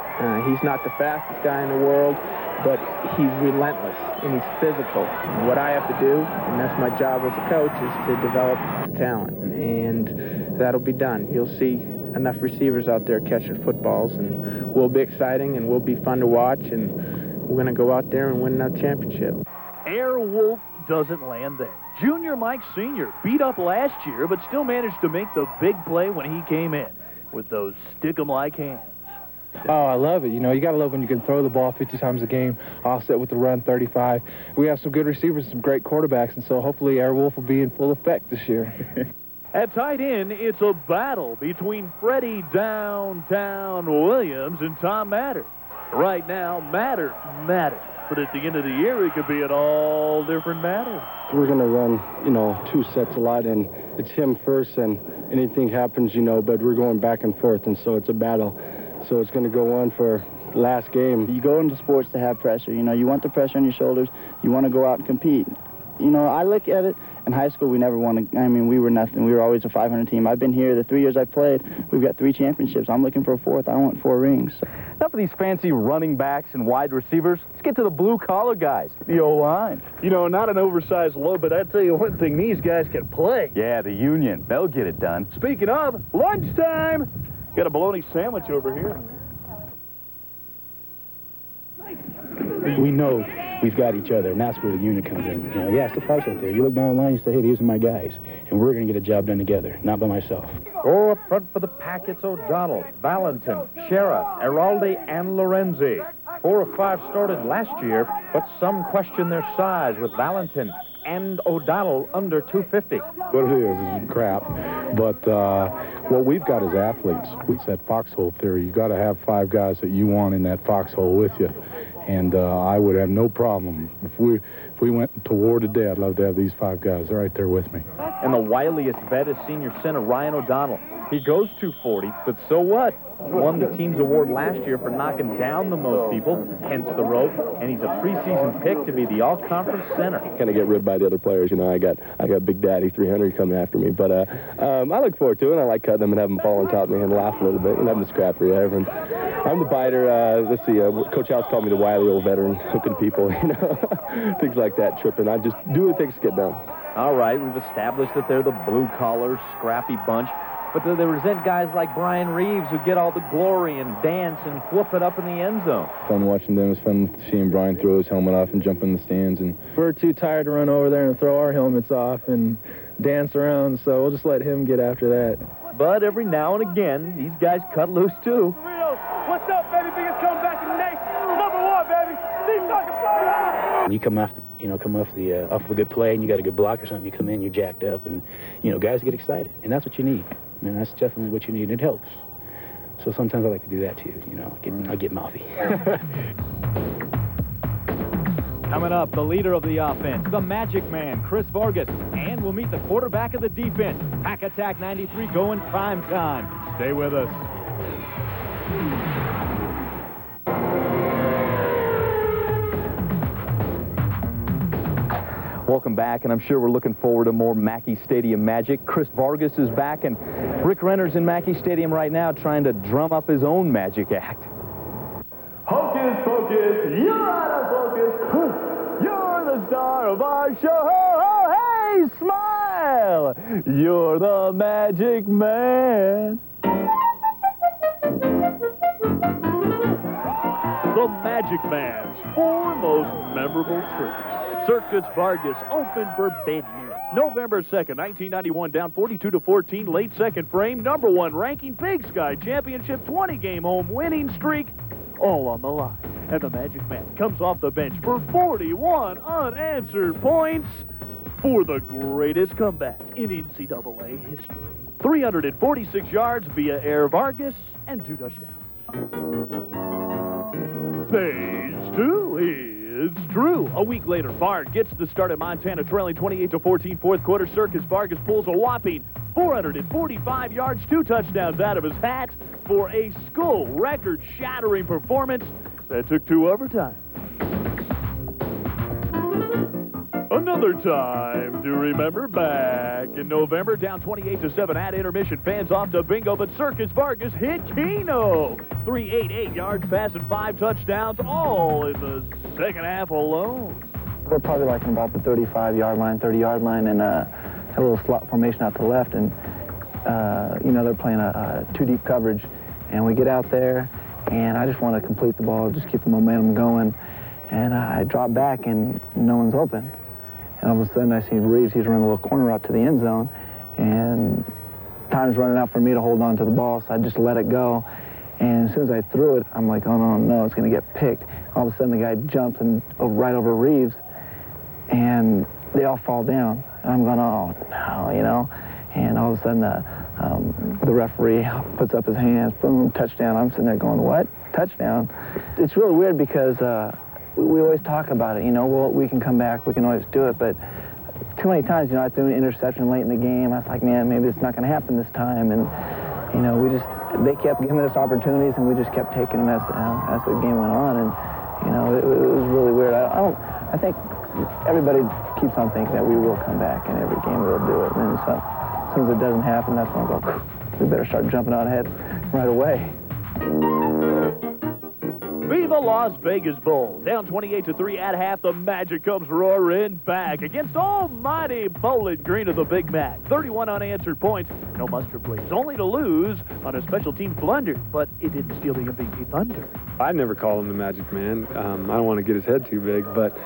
He's not the fastest guy in the world, but he's relentless, and he's physical. And what I have to do, and that's my job as a coach, is to develop the talent, and that'll be done. You'll see enough receivers out there catching footballs, and we'll be exciting, and we'll be fun to watch, and we're going to go out there and win that championship. Airwolf doesn't land there. Junior Mike Sr. beat up last year, but still managed to make the big play when he came in with those stick-em-like hands. Oh, I love it. You got to love when you can throw the ball 50 times a game, offset with the run 35. We have some good receivers, some great quarterbacks, and so hopefully Airwolf will be in full effect this year. At tight end, it's a battle between Freddie Downtown Williams and Tom Matter. Right now, Matter matters. But at the end of the year, it could be an all different matter. We're going to run, 2 sets a lot, and it's him first, and anything happens, but we're going back and forth, and so it's a battle. So it's going to go on for the last game. You go into sports to have pressure. You want the pressure on your shoulders. You want to go out and compete. I look at it, in high school, we never won. We were nothing. We were always a 500 team. I've been here the 3 years I've played. We've got 3 championships. I'm looking for a 4th. I want 4 rings. Enough of these fancy running backs and wide receivers. Let's get to the blue-collar guys, the O-line. Not an oversized low, but I tell you one thing, these guys can play. Yeah, the Union. They'll get it done. Speaking of, lunchtime. Got a bologna sandwich over here. We know we've got each other, and that's where the Union comes in. It's the folks out there. You look down the line and say, hey, these are my guys, and we're going to get a job done together, not by myself. Oh, up front for the Pack, it's O'Donnell, Valentin, Shera, Araldi, and Lorenzi. 4 of 5 started last year, but some question their size with Valentin and O'Donnell under 250. What it is crap, but what we've got is athletes. It's that foxhole theory. You got to have 5 guys that you want in that foxhole with you. And I would have no problem. If we went to war today, I'd love to have these 5 guys right there with me. And the wiliest vet is senior center Ryan O'Donnell. He goes 240, but so what? He won the team's award last year for knocking down the most people, hence the rope, and he's a preseason pick to be the all-conference center. Kind of get ribbed by the other players, I got Big Daddy 300 coming after me, but I look forward to it, and I like cutting them and having them fall on top of me and laugh a little bit and having the scrapper. I'm the biter. Let's see, Coach House called me the wily old veteran, hooking people, things like that, tripping. I just do what it takes to get done. All right, we've established that they're the blue-collar, scrappy bunch. But they resent guys like Brian Reeves who get all the glory and dance and whoop it up in the end zone. Fun watching them. It's fun seeing Brian throw his helmet off and jump in the stands. And we're too tired to run over there and throw our helmets off and dance around, so we'll just let him get after that. But every now and again, these guys cut loose too. What's up, baby? Biggest comeback in the nation. #1, baby. Steve Tucker. You come off a good play and you got a good block or something, you come in, you're jacked up, and guys get excited, and that's what you need. And that's definitely what you need, and it helps. So sometimes I like to do that too, I get mouthy. Coming up, the leader of the offense, the magic man, Chris Vargas, and we'll meet the quarterback of the defense, Pack Attack 93 going prime time. Stay with us. Welcome back, and I'm sure we're looking forward to more Mackey Stadium magic. Chris Vargas is back, and Rick Renner's in Mackey Stadium right now trying to drum up his own magic act. Hocus pocus, you're out of focus. You're the star of our show. Hey, smile. You're the magic man. The Magic Man's 4 most memorable tricks. Circus Vargas open for business. November 2nd, 1991, down 42-14, late second frame, #1 ranking, Big Sky Championship, 20-game home winning streak, all on the line. And the Magic Man comes off the bench for 41 unanswered points for the greatest comeback in NCAA history. 346 yards via air, Vargas, and 2 touchdowns. Phase 2 is It's true. A week later, Bard gets the start at Montana, trailing 28-14 fourth quarter. Circus Vargas pulls a whopping 445 yards, 2 touchdowns out of his hat for a school record-shattering performance that took 2 overtimes. Another time to remember, back in November, down 28-7 at intermission, fans off to bingo, but Circus Vargas hit Keno. 388 yards, passing 5 touchdowns, all in the second half alone. We're probably like about the 35-yard line, 30-yard line, and a little slot formation out to the left, and you know, they're playing a 2-deep coverage, and we get out there, and I just want to complete the ball, just keep the momentum going, and I drop back, and no one's open. And all of a sudden, I see Reeves. He's running a little corner out to the end zone, and time's running out for me to hold on to the ball, so I just let it go. And as soon as I threw it, I'm like, oh, no, it's going to get picked. All of a sudden, the guy jumps and right over Reeves, and they all fall down. And I'm going, oh, no, you know. And all of a sudden, the referee puts up his hands, boom, touchdown. I'm sitting there going, what? Touchdown? It's really weird because we always talk about it, you know, well, we can come back, we can always do it, but too many times, you know, I threw an interception late in the game. I was like, man, maybe it's not going to happen this time, and, you know, they kept giving us opportunities, and we just kept taking them as the game went on, and, you know, it was really weird. I think everybody keeps on thinking that we will come back, and every game we'll do it, and then as soon as it doesn't happen, that's when I go, we better start jumping out ahead right away. Viva Las Vegas Bowl. Down 28-3 at half, the Magic comes roaring back against almighty Bowling Green of the Big Mac. 31 unanswered points, no mustard please, only to lose on a special teams blunder, but it didn't steal the MVP thunder. I'd never call him the Magic Man. I don't want to get his head too big, but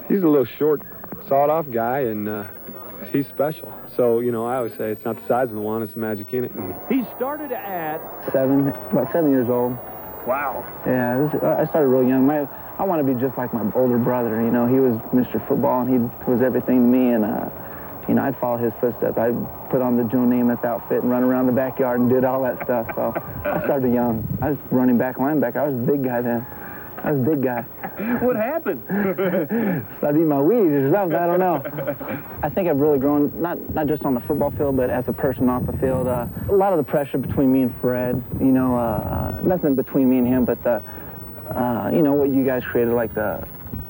he's a little short, sawed-off guy, and he's special. So, you know, I always say it's not the size of the one, it's the magic in it. He started at about 7 years old. Wow. Yeah, I started real young. I want to be just like my older brother. You know, he was Mr. Football, and he was everything to me. And, you know, I'd follow his footsteps. I'd put on the Joe Namath outfit and run around the backyard and did all that stuff. So I started young. I was running back, linebacker. I was a big guy then. I was a big guy. What happened? Started eating my weed or something. I don't know. I think I've really grown, not just on the football field, but as a person off the field. A lot of the pressure between me and Fred, you know, nothing between me and him, but you know, what you guys created, like the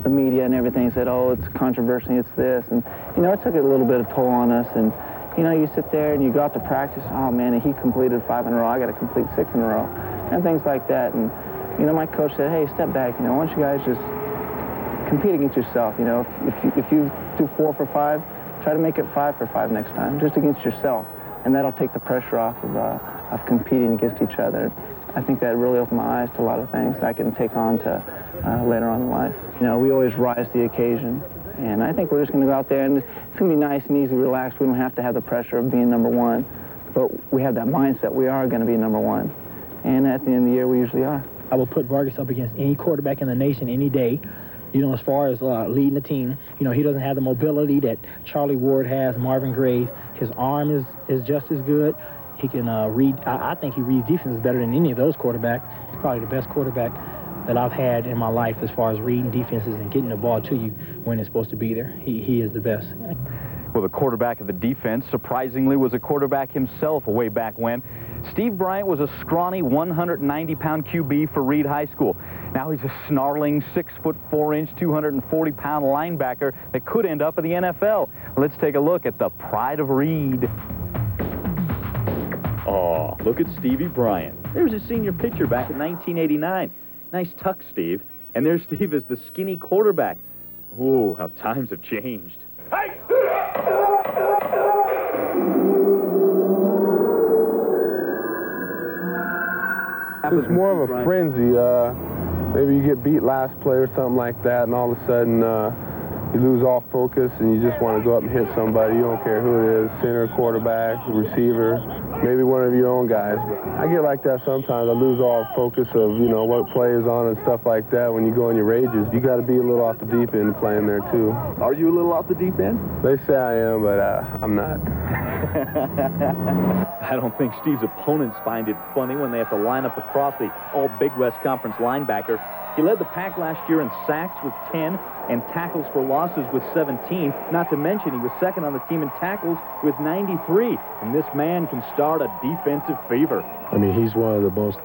media and everything, said, oh, it's controversy, it's this. And, you know, it took a little bit of toll on us. And, you know, you sit there and you go out to practice, oh, man, he completed 5 in a row, I got to complete 6 in a row, and things like that. And, you know, my coach said, hey, step back. You know, why don't you guys just compete against yourself? You know, if you do 4 for 5, try to make it 5 for 5 next time, just against yourself. And that'll take the pressure off of competing against each other. I think that really opened my eyes to a lot of things that I can take on to later on in life. You know, we always rise to the occasion. And I think we're just going to go out there, and it's going to be nice and easy, relaxed. We don't have to have the pressure of being number one. But we have that mindset we are going to be number one. And at the end of the year, we usually are. I will put Vargas up against any quarterback in the nation any day. You know, as far as leading the team, you know, he doesn't have the mobility that Charlie Ward has, Marvin Graves. His arm is just as good. He can read. I think he reads defenses better than any of those quarterbacks. He's probably the best quarterback that I've had in my life as far as reading defenses and getting the ball to you when it's supposed to be there. He is the best. Well, the quarterback of the defense, surprisingly, was a quarterback himself way back when. Steve Bryant was a scrawny 190-pound QB for Reed High School. Now he's a snarling 6'4", 240-pound linebacker that could end up in the NFL. Let's take a look at the pride of Reed. Oh, look at Stevie Bryant. There's his senior picture back in 1989. Nice tuck, Steve. And there's Steve as the skinny quarterback. Ooh, how times have changed. Hey! It's more of a frenzy. Maybe you get beat last play or something like that, and all of a sudden you lose all focus, and you just want to go up and hit somebody. You don't care who it is, center, quarterback, receiver, maybe one of your own guys. But I get like that sometimes. I lose all focus of, you know, what play is on and stuff like that. When you go in your rages, you got to be a little off the deep end playing there, too. Are you a little off the deep end? They say I am, but I'm not. I don't think Steve's opponents find it funny when they have to line up across the all Big West Conference linebacker. He led the pack last year in sacks with 10 and tackles for losses with 17. Not to mention he was second on the team in tackles with 93. And this man can start a defensive fever. I mean, he's one of the most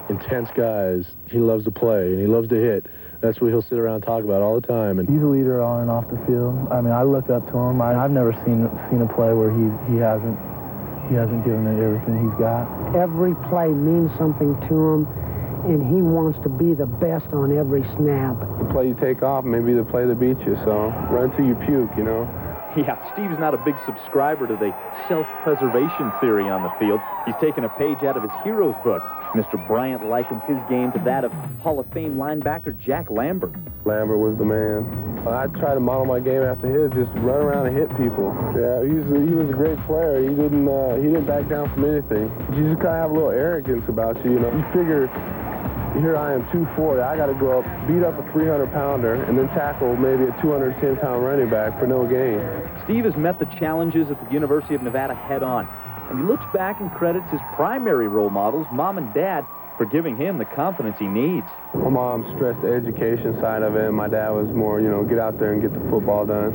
intense guys. He loves to play, and he loves to hit. That's what he'll sit around and talk about all the time. And he's a leader on and off the field. I mean, I look up to him. I've never seen a play where he hasn't given it everything he's got. Every play means something to him, and he wants to be the best on every snap. The play you take off may be the play that beats you, so run till you puke, you know. Yeah, Steve's not a big subscriber to the self-preservation theory on the field. He's taken a page out of his hero's book. Mr. Bryant likens his game to that of Hall of Fame linebacker Jack Lambert. Lambert was the man. I try to model my game after his, just run around and hit people. Yeah, he was a great player. He didn't back down from anything. You just kind of have a little arrogance about you, you know. You figure, here I am, 240. I got to go up, beat up a 300-pounder, and then tackle maybe a 210-pound running back for no gain. Steve has met the challenges at the University of Nevada head-on, and he looks back and credits his primary role models, Mom and Dad, for giving him the confidence he needs. My mom stressed the education side of it. My dad was more, you know, get out there and get the football done.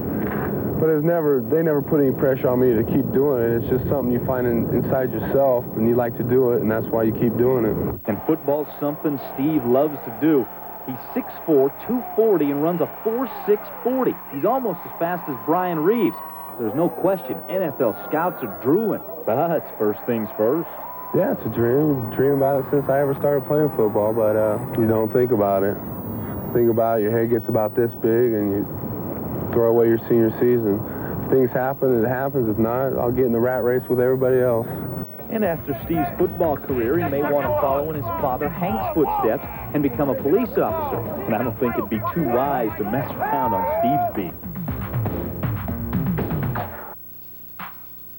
But they never put any pressure on me to keep doing it. It's just something you find inside yourself, and you like to do it, and that's why you keep doing it. And football's something Steve loves to do. He's 6'4", 240, and runs a 4.6 40. He's almost as fast as Brian Reeves. There's no question NFL scouts are drooling. But first things first. Yeah, it's a dream. Dream about it since I ever started playing football, but you don't think about it. Think about it, your head gets about this big, and you throw away your senior season. If things happen, it happens. If not, I'll get in the rat race with everybody else. And after Steve's football career, he may want to follow in his father Hank's footsteps and become a police officer. And I don't think it'd be too wise to mess around on Steve's beat.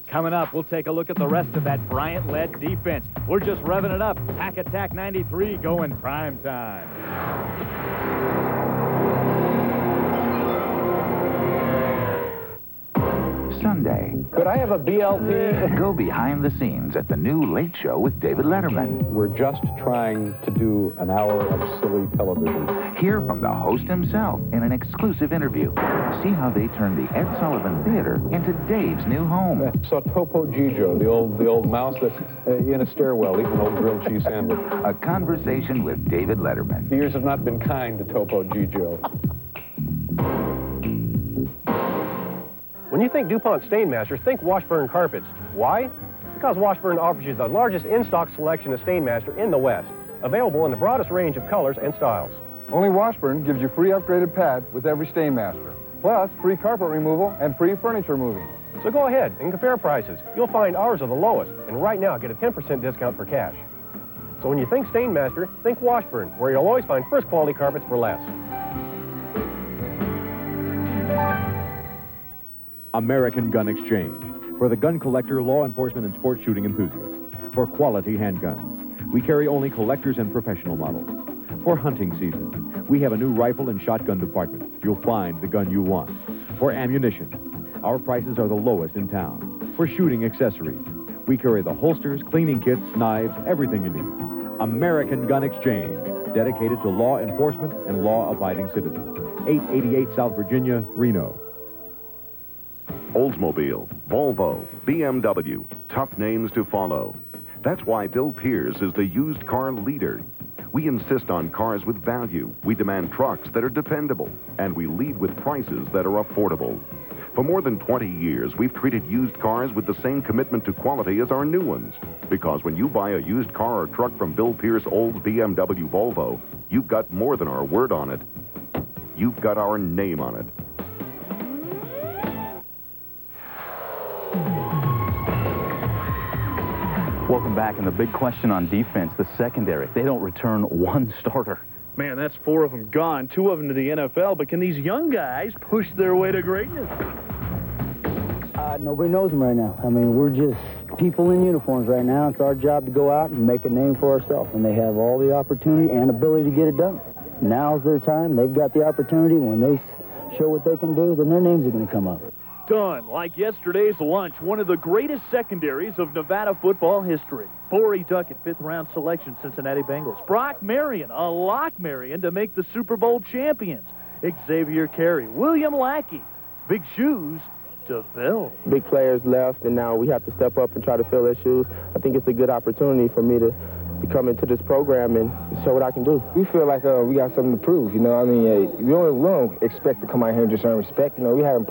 Coming up, we'll take a look at the rest of that Bryant-led defense. We're just revving it up. Pack Attack 93 going prime time. Sunday. Could I have a BLT? Go behind the scenes at the new Late Show with David Letterman. We're just trying to do an hour of silly television. Hear from the host himself in an exclusive interview. See how they turned the Ed Sullivan Theater into Dave's new home. I saw Topo Gigio, the old mouse that's in a stairwell eating an old grilled cheese sandwich. A conversation with David Letterman. The years have not been kind to Topo Gigio. When you think DuPont Stainmaster, think Washburn Carpets. Why? Because Washburn offers you the largest in-stock selection of Stainmaster in the West, available in the broadest range of colors and styles. Only Washburn gives you free upgraded pad with every Stainmaster, plus free carpet removal and free furniture moving. So go ahead and compare prices. You'll find ours are the lowest, and right now get a 10% discount for cash. So when you think Stainmaster, think Washburn, where you'll always find first quality carpets for less. American Gun Exchange, for the gun collector, law enforcement, and sports shooting enthusiast. For quality handguns, we carry only collectors and professional models. For hunting season, we have a new rifle and shotgun department. You'll find the gun you want. For ammunition, our prices are the lowest in town. For shooting accessories, we carry the holsters, cleaning kits, knives, everything you need. American Gun Exchange, dedicated to law enforcement and law-abiding citizens. 888 South Virginia, Reno. Oldsmobile, Volvo, BMW, tough names to follow. That's why Bill Pierce is the used car leader. We insist on cars with value. We demand trucks that are dependable. And we lead with prices that are affordable. For more than 20 years, we've treated used cars with the same commitment to quality as our new ones. Because when you buy a used car or truck from Bill Pierce, Olds, BMW, Volvo, you've got more than our word on it. You've got our name on it. Welcome back, and the big question on defense, the secondary. They don't return one starter. Man, that's 4 of them gone, 2 of them to the NFL, but can these young guys push their way to greatness? Nobody knows them right now. I mean, we're just people in uniforms right now. It's our job to go out and make a name for ourselves, and they have all the opportunity and ability to get it done. Now's their time. They've got the opportunity. When they show what they can do, then their names are going to come up. Done like yesterday's lunch, one of the greatest secondaries of Nevada football history. Forey Duckett, 5th-round selection, Cincinnati Bengals. Brock Marion, a lock Marion to make the Super Bowl champions. Xavier Carey, William Lackey, big shoes to fill. Big players left, and now we have to step up and try to fill their shoes. I think it's a good opportunity for me to come into this program and show what I can do. We feel like we got something to prove, you know. I mean, we don't expect to come out here and just earn respect. You know, we haven't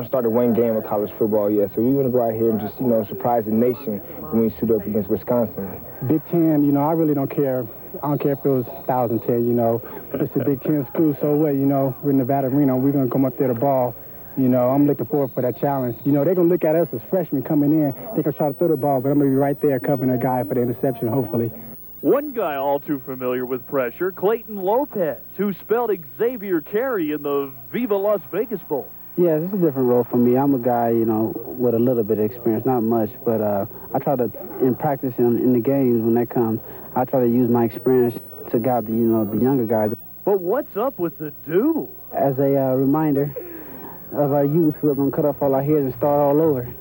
started one game of college football yet, so we want to go out here and just, you know, surprise the nation when we suit up against Wisconsin. Big Ten, you know, I really don't care. I don't care if it was 1,010, you know. It's a Big Ten school, so what, you know, we're in Nevada, Reno, we're going to come up there to ball. You know, I'm looking forward for that challenge. You know, they're going to look at us as freshmen coming in. They're going to try to throw the ball, but I'm going to be right there covering a guy for the interception, hopefully. One guy all too familiar with pressure, Clayton Lopez, who spelled Xavier Carey in the Viva Las Vegas Bowl. Yeah, this is a different role for me. I'm a guy, you know, with a little bit of experience, not much, but I try to, in practice in the games when that comes, I try to use my experience to guide the, you know, the younger guys. But what's up with the do? As a reminder of our youth, we're going to cut off all our hairs and start all over.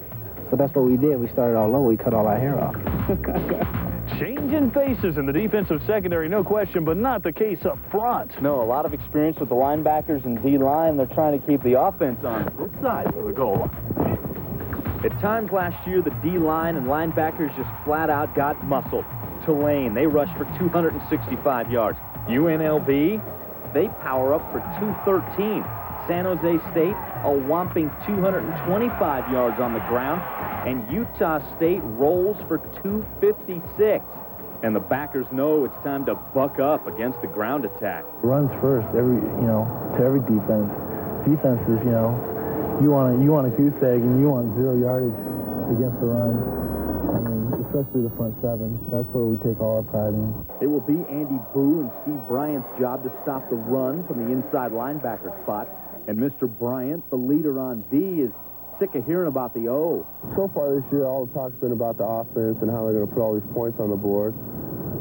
So that's what we did. We started all over. We cut all our hair off. Changing faces in the defensive secondary, no question, but not the case up front. No, a lot of experience with the linebackers and D-line. They're trying to keep the offense on both sides of the goal line. At times last year, the D-line and linebackers just flat out got muscle. Tulane, they rushed for 265 yards. UNLV, they power up for 213. San Jose State, a whopping 225 yards on the ground, and Utah State rolls for 256. And the backers know it's time to buck up against the ground attack. Runs first, to every defense. Defenses, you know, you want a goose egg and you want 0 yardage against the run. I mean, especially the front seven. That's where we take all our pride in. It will be Andy Boo and Steve Bryant's job to stop the run from the inside linebacker spot. And Mr. Bryant, the leader on D, is sick of hearing about the O. So far this year, all the talk's been about the offense and how they're going to put all these points on the board.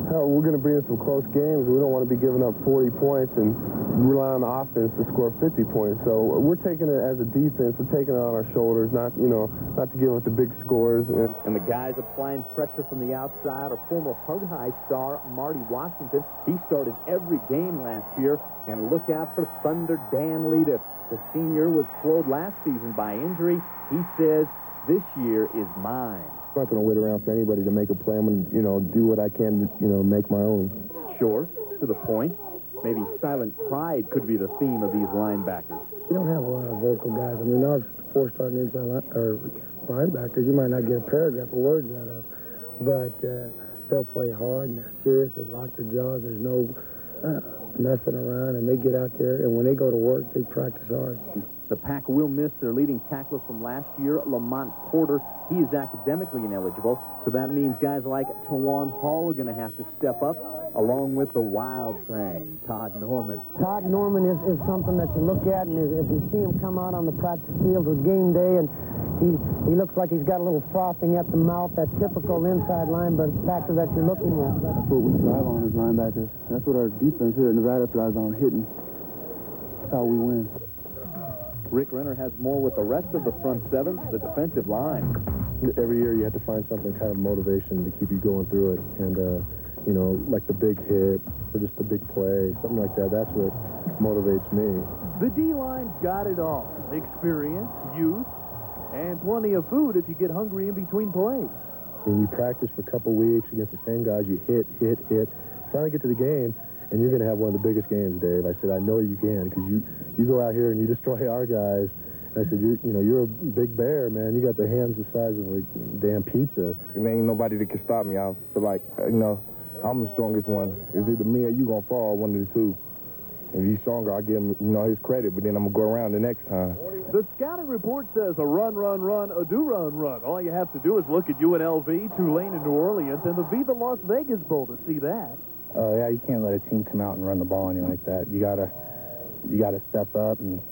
Hell, we're going to be in some close games. We don't want to be giving up 40 points and rely on the offense to score 50 points. So we're taking it as a defense. We're taking it on our shoulders, not to give up the big scores. And the guys applying pressure from the outside are former Hug High star Marty Washington. He started every game last year. And look out for Thunder Dan Leda. The senior was slowed last season by injury. He says, this year is mine. I'm not going to wait around for anybody to make a play. I'm going to, do what I can to, make my own. Short, to the point. Maybe silent pride could be the theme of these linebackers. We don't have a lot of vocal guys. I mean, our 4 starting inside linebackers, you might not get a paragraph of words out of, but they'll play hard and they're serious. They lock their jaws. There's no messing around, and they get out there, and when they go to work, they practice hard. The Pack will miss their leading tackler from last year, Lamont Porter. He is academically ineligible, so that means guys like Tawan Hall are going to have to step up, along with the wild thing, Todd Norman. Todd Norman is something that you look at, and if you see him come out on the practice field with game day, and he looks like he's got a little frothing at the mouth, that typical inside linebacker that you're looking at. That's what we thrive on as linebackers. That's what our defense here at Nevada thrives on, hitting. That's how we win. Rick Renner has more with the rest of the front seven, the defensive line. Every year you have to find something kind of motivation to keep you going through it. And, like the big hit or just the big play, something like that. That's what motivates me. The D-line's got it all. Experience, youth, and plenty of food if you get hungry in between plays. When you practice for a couple weeks against the same guys, you hit. Finally get to the game, and you're going to have one of the biggest games, Dave. I said, I know you can, because you go out here and you destroy our guys. And I said, you're a big bear, man. You got the hands the size of a damn pizza. And there ain't nobody that can stop me. I feel like, I'm the strongest one. It's either me or you going to fall, one of the two. If he's stronger, I'll give him, his credit, but then I'm going to go around the next time. The scouting report says a run, a do-run. All you have to do is look at UNLV, Tulane, and New Orleans, and the Viva Las Vegas Bowl to see that. Oh, yeah, you can't let a team come out and run the ball on you like that. You gotta step up and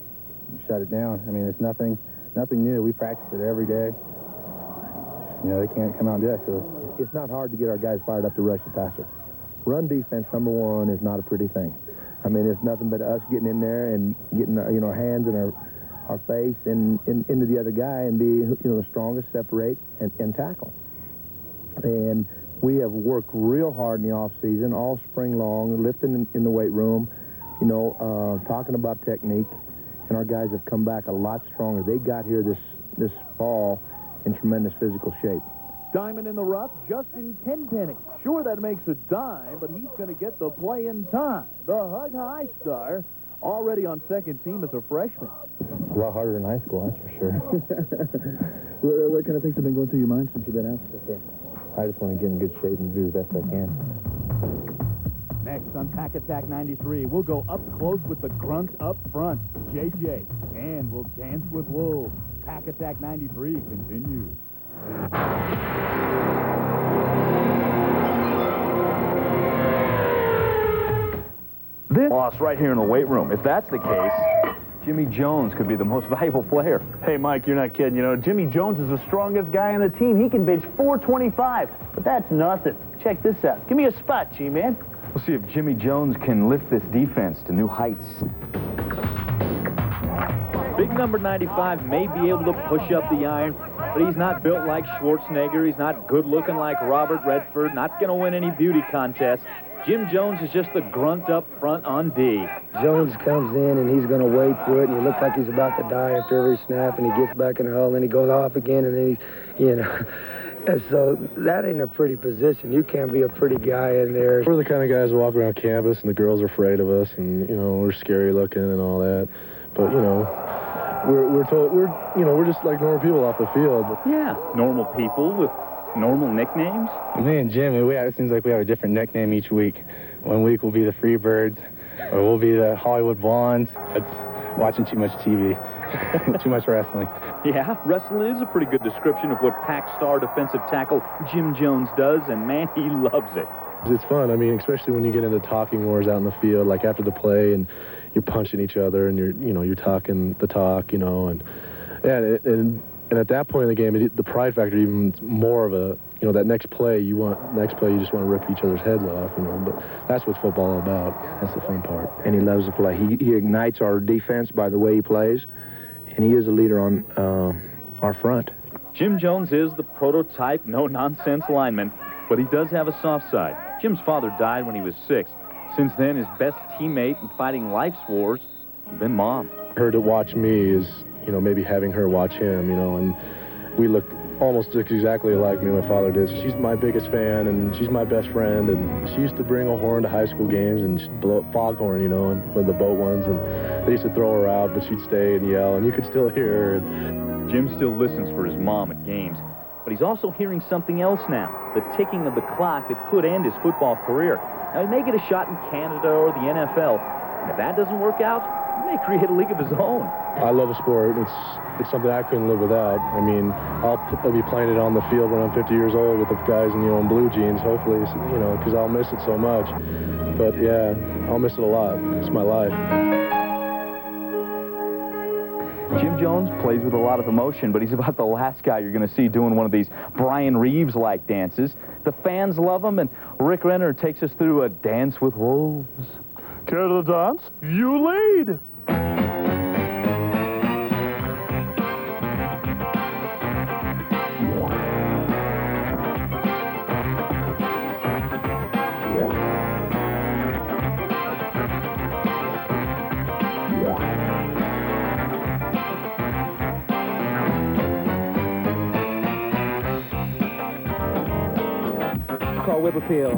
shut it down. I mean, it's nothing new. We practice it every day. They can't come out and do that to us. It's not hard to get our guys fired up to rush the passer. Run defense, number one, is not a pretty thing. I mean, it's nothing but us getting in there and getting our hands in our face and into the other guy and be the strongest, separate, and tackle. And we have worked real hard in the off season, all spring long, lifting in the weight room, you know, talking about technique. And our guys have come back a lot stronger. They got here this fall in tremendous physical shape. Diamond in the rough, Justin Tenpenny. Sure, that makes a dime, but he's going to get the playing time. The Hug High star, already on second team as a freshman. A lot harder than high school, that's for sure. What kind of things have been going through your mind since you've been out there? I just want to get in good shape and do the best I can. Next on Pack Attack 93, we'll go up close with the grunt up front, JJ, and we'll dance with wolves. Pack Attack 93 continues. This loss right here in the weight room. If that's the case, Jimmy Jones could be the most valuable player. Hey, Mike, you're not kidding. You know, Jimmy Jones is the strongest guy on the team. He can bench 425, but that's nothing. Check this out. Give me a spot, G-Man. We'll see if Jimmy Jones can lift this defense to new heights. Big number 95 may be able to push up the iron, but he's not built like Schwarzenegger. He's not good-looking like Robert Redford. Not going to win any beauty contests. Jim Jones is just the grunt up front on D. Jones comes in, and he's going to wade through it, and he looks like he's about to die after every snap, and he gets back in the huddle, and he goes off again, and then he's, you know. And so that ain't a pretty position. You can't be a pretty guy in there. We're the kind of guys who walk around campus, and the girls are afraid of us, and, you know, we're scary looking and all that. But, you know, we're just like normal people off the field. Yeah, normal people with normal nicknames. Me and Jim, it seems like we have a different nickname each week. One week we'll be the Freebirds, or we'll be the Hollywood Blondes. That's watching too much TV, too much wrestling. Yeah, wrestling is a pretty good description of what Pack star defensive tackle Jim Jones does, and man, he loves it. It's fun. I mean, especially when you get into talking wars out in the field, like after the play, and you're punching each other, and you're talking the talk, you know, and at that point in the game, the pride factor even more of a, you know, that next play you just want to rip each other's heads off, you know. But that's what football all about. That's the fun part. And he loves to play. He ignites our defense by the way he plays, and he is a leader on our front. Jim Jones is the prototype no-nonsense lineman, but he does have a soft side. Jim's father died when he was 6. Since then, his best teammate in fighting life's wars has been Mom. Her to watch me is, you know, maybe having her watch him, you know, and we look almost exactly like me and my father did. So she's my biggest fan, and she's my best friend, and she used to bring a horn to high school games, and she'd blow up foghorn, you know, and with the boat ones, and they used to throw her out, but she'd stay and yell, and you could still hear her. Jim still listens for his mom at games, but he's also hearing something else now, the ticking of the clock that could end his football career. Now, he may get a shot in Canada or the NFL, and if that doesn't work out, he may create a league of his own. I love a sport. It's something I couldn't live without. I mean, I'll be playing it on the field when I'm 50 years old with the guys in, you know, in blue jeans, hopefully, you know, because I'll miss it so much. But, yeah, I'll miss it a lot. It's my life. Jim Jones plays with a lot of emotion, but he's about the last guy you're going to see doing one of these Brian Reeves-like dances. The fans love him, and Rick Renner takes us through a dance with wolves. Care to dance? You lead. Called whip appeal.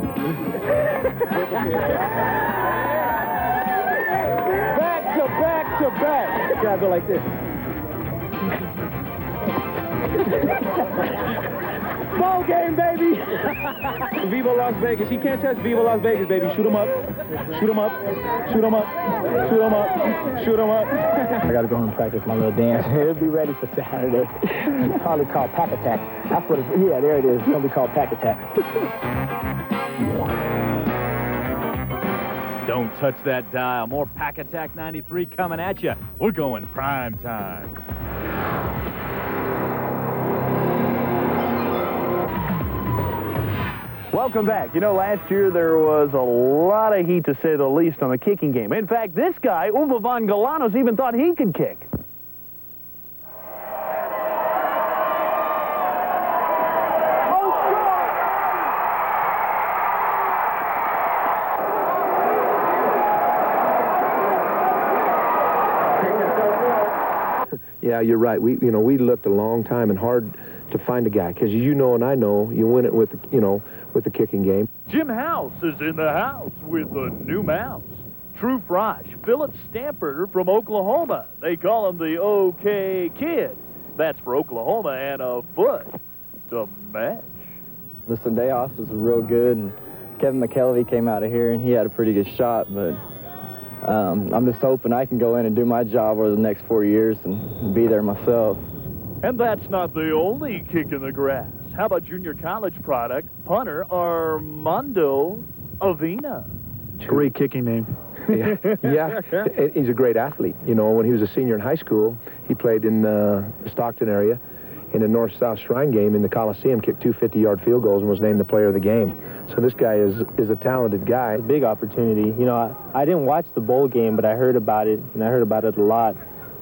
Back to back. Gotta go like this. Ball game, baby. Viva Las Vegas. He can't touch Viva Las Vegas, baby. Shoot him up. Shoot him up. Shoot him up. Shoot him up. Shoot him up. I gotta go home and practice my little dance. It'll be ready for Saturday. It's probably called Pack Attack. That's what it's, yeah, there it is. It's gonna be called Pack Attack. Don't touch that dial. More Pack Attack 93 coming at you. We're going prime time. Welcome back. You know, last year there was a lot of heat, to say the least, on the kicking game. In fact, this guy, Uwe von Galanos, even thought he could kick. Yeah, you're right. We looked a long time and hard to find a guy, because you know and I know you win it with the kicking game. Jim House is in the house with the new mouse. True Frosh, Philip Stamper from Oklahoma. They call him the OK Kid. That's for Oklahoma and a foot to match. Listen, Deos is real good, and Kevin McKelvey came out of here, and he had a pretty good shot, but I'm just hoping I can go in and do my job over the next 4 years and be there myself. And that's not the only kick in the grass. How about junior college product, punter Armando Avina? Great kicking name. Yeah, he's a great athlete. When he was a senior in high school, he played in the Stockton area in a North-South Shrine game in the Coliseum, kicked 2 50-yard field goals and was named the player of the game. So this guy is a talented guy. It's a big opportunity. I didn't watch the bowl game, but I heard about it, and I heard about it a lot.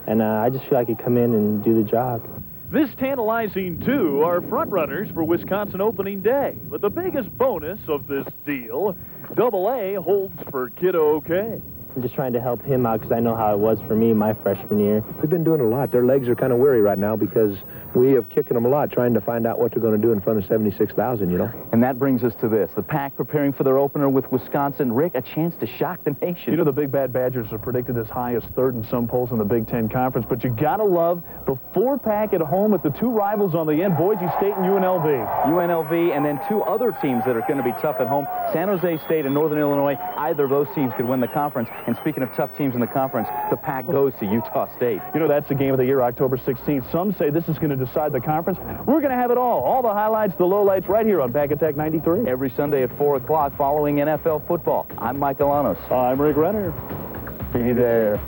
And I just feel I could come in and do the job. This tantalizing two are front-runners for Wisconsin opening day. But the biggest bonus of this deal, AA holds for Kid OK. I'm just trying to help him out because I know how it was for me my freshman year. We've been doing a lot. Their legs are kind of weary right now because we have kicking them a lot, trying to find out what they're going to do in front of 76,000, And that brings us to this. The Pack preparing for their opener with Wisconsin. Rick, a chance to shock the nation. The Big Bad Badgers are predicted as high as third in some polls in the Big Ten Conference, but you got to love the 4-pack at home with the two rivals on the end, Boise State and UNLV. UNLV, and then two other teams that are going to be tough at home, San Jose State and Northern Illinois. Either of those teams could win the conference. And speaking of tough teams in the conference, the Pack goes to Utah State. That's the game of the year, October 16th. Some say this is going to decide the conference. We're going to have it all the highlights, the lowlights, right here on Pack Attack 93. Every Sunday at 4 o'clock following NFL football. I'm Mike Alanos. I'm Rick Renner. Be there.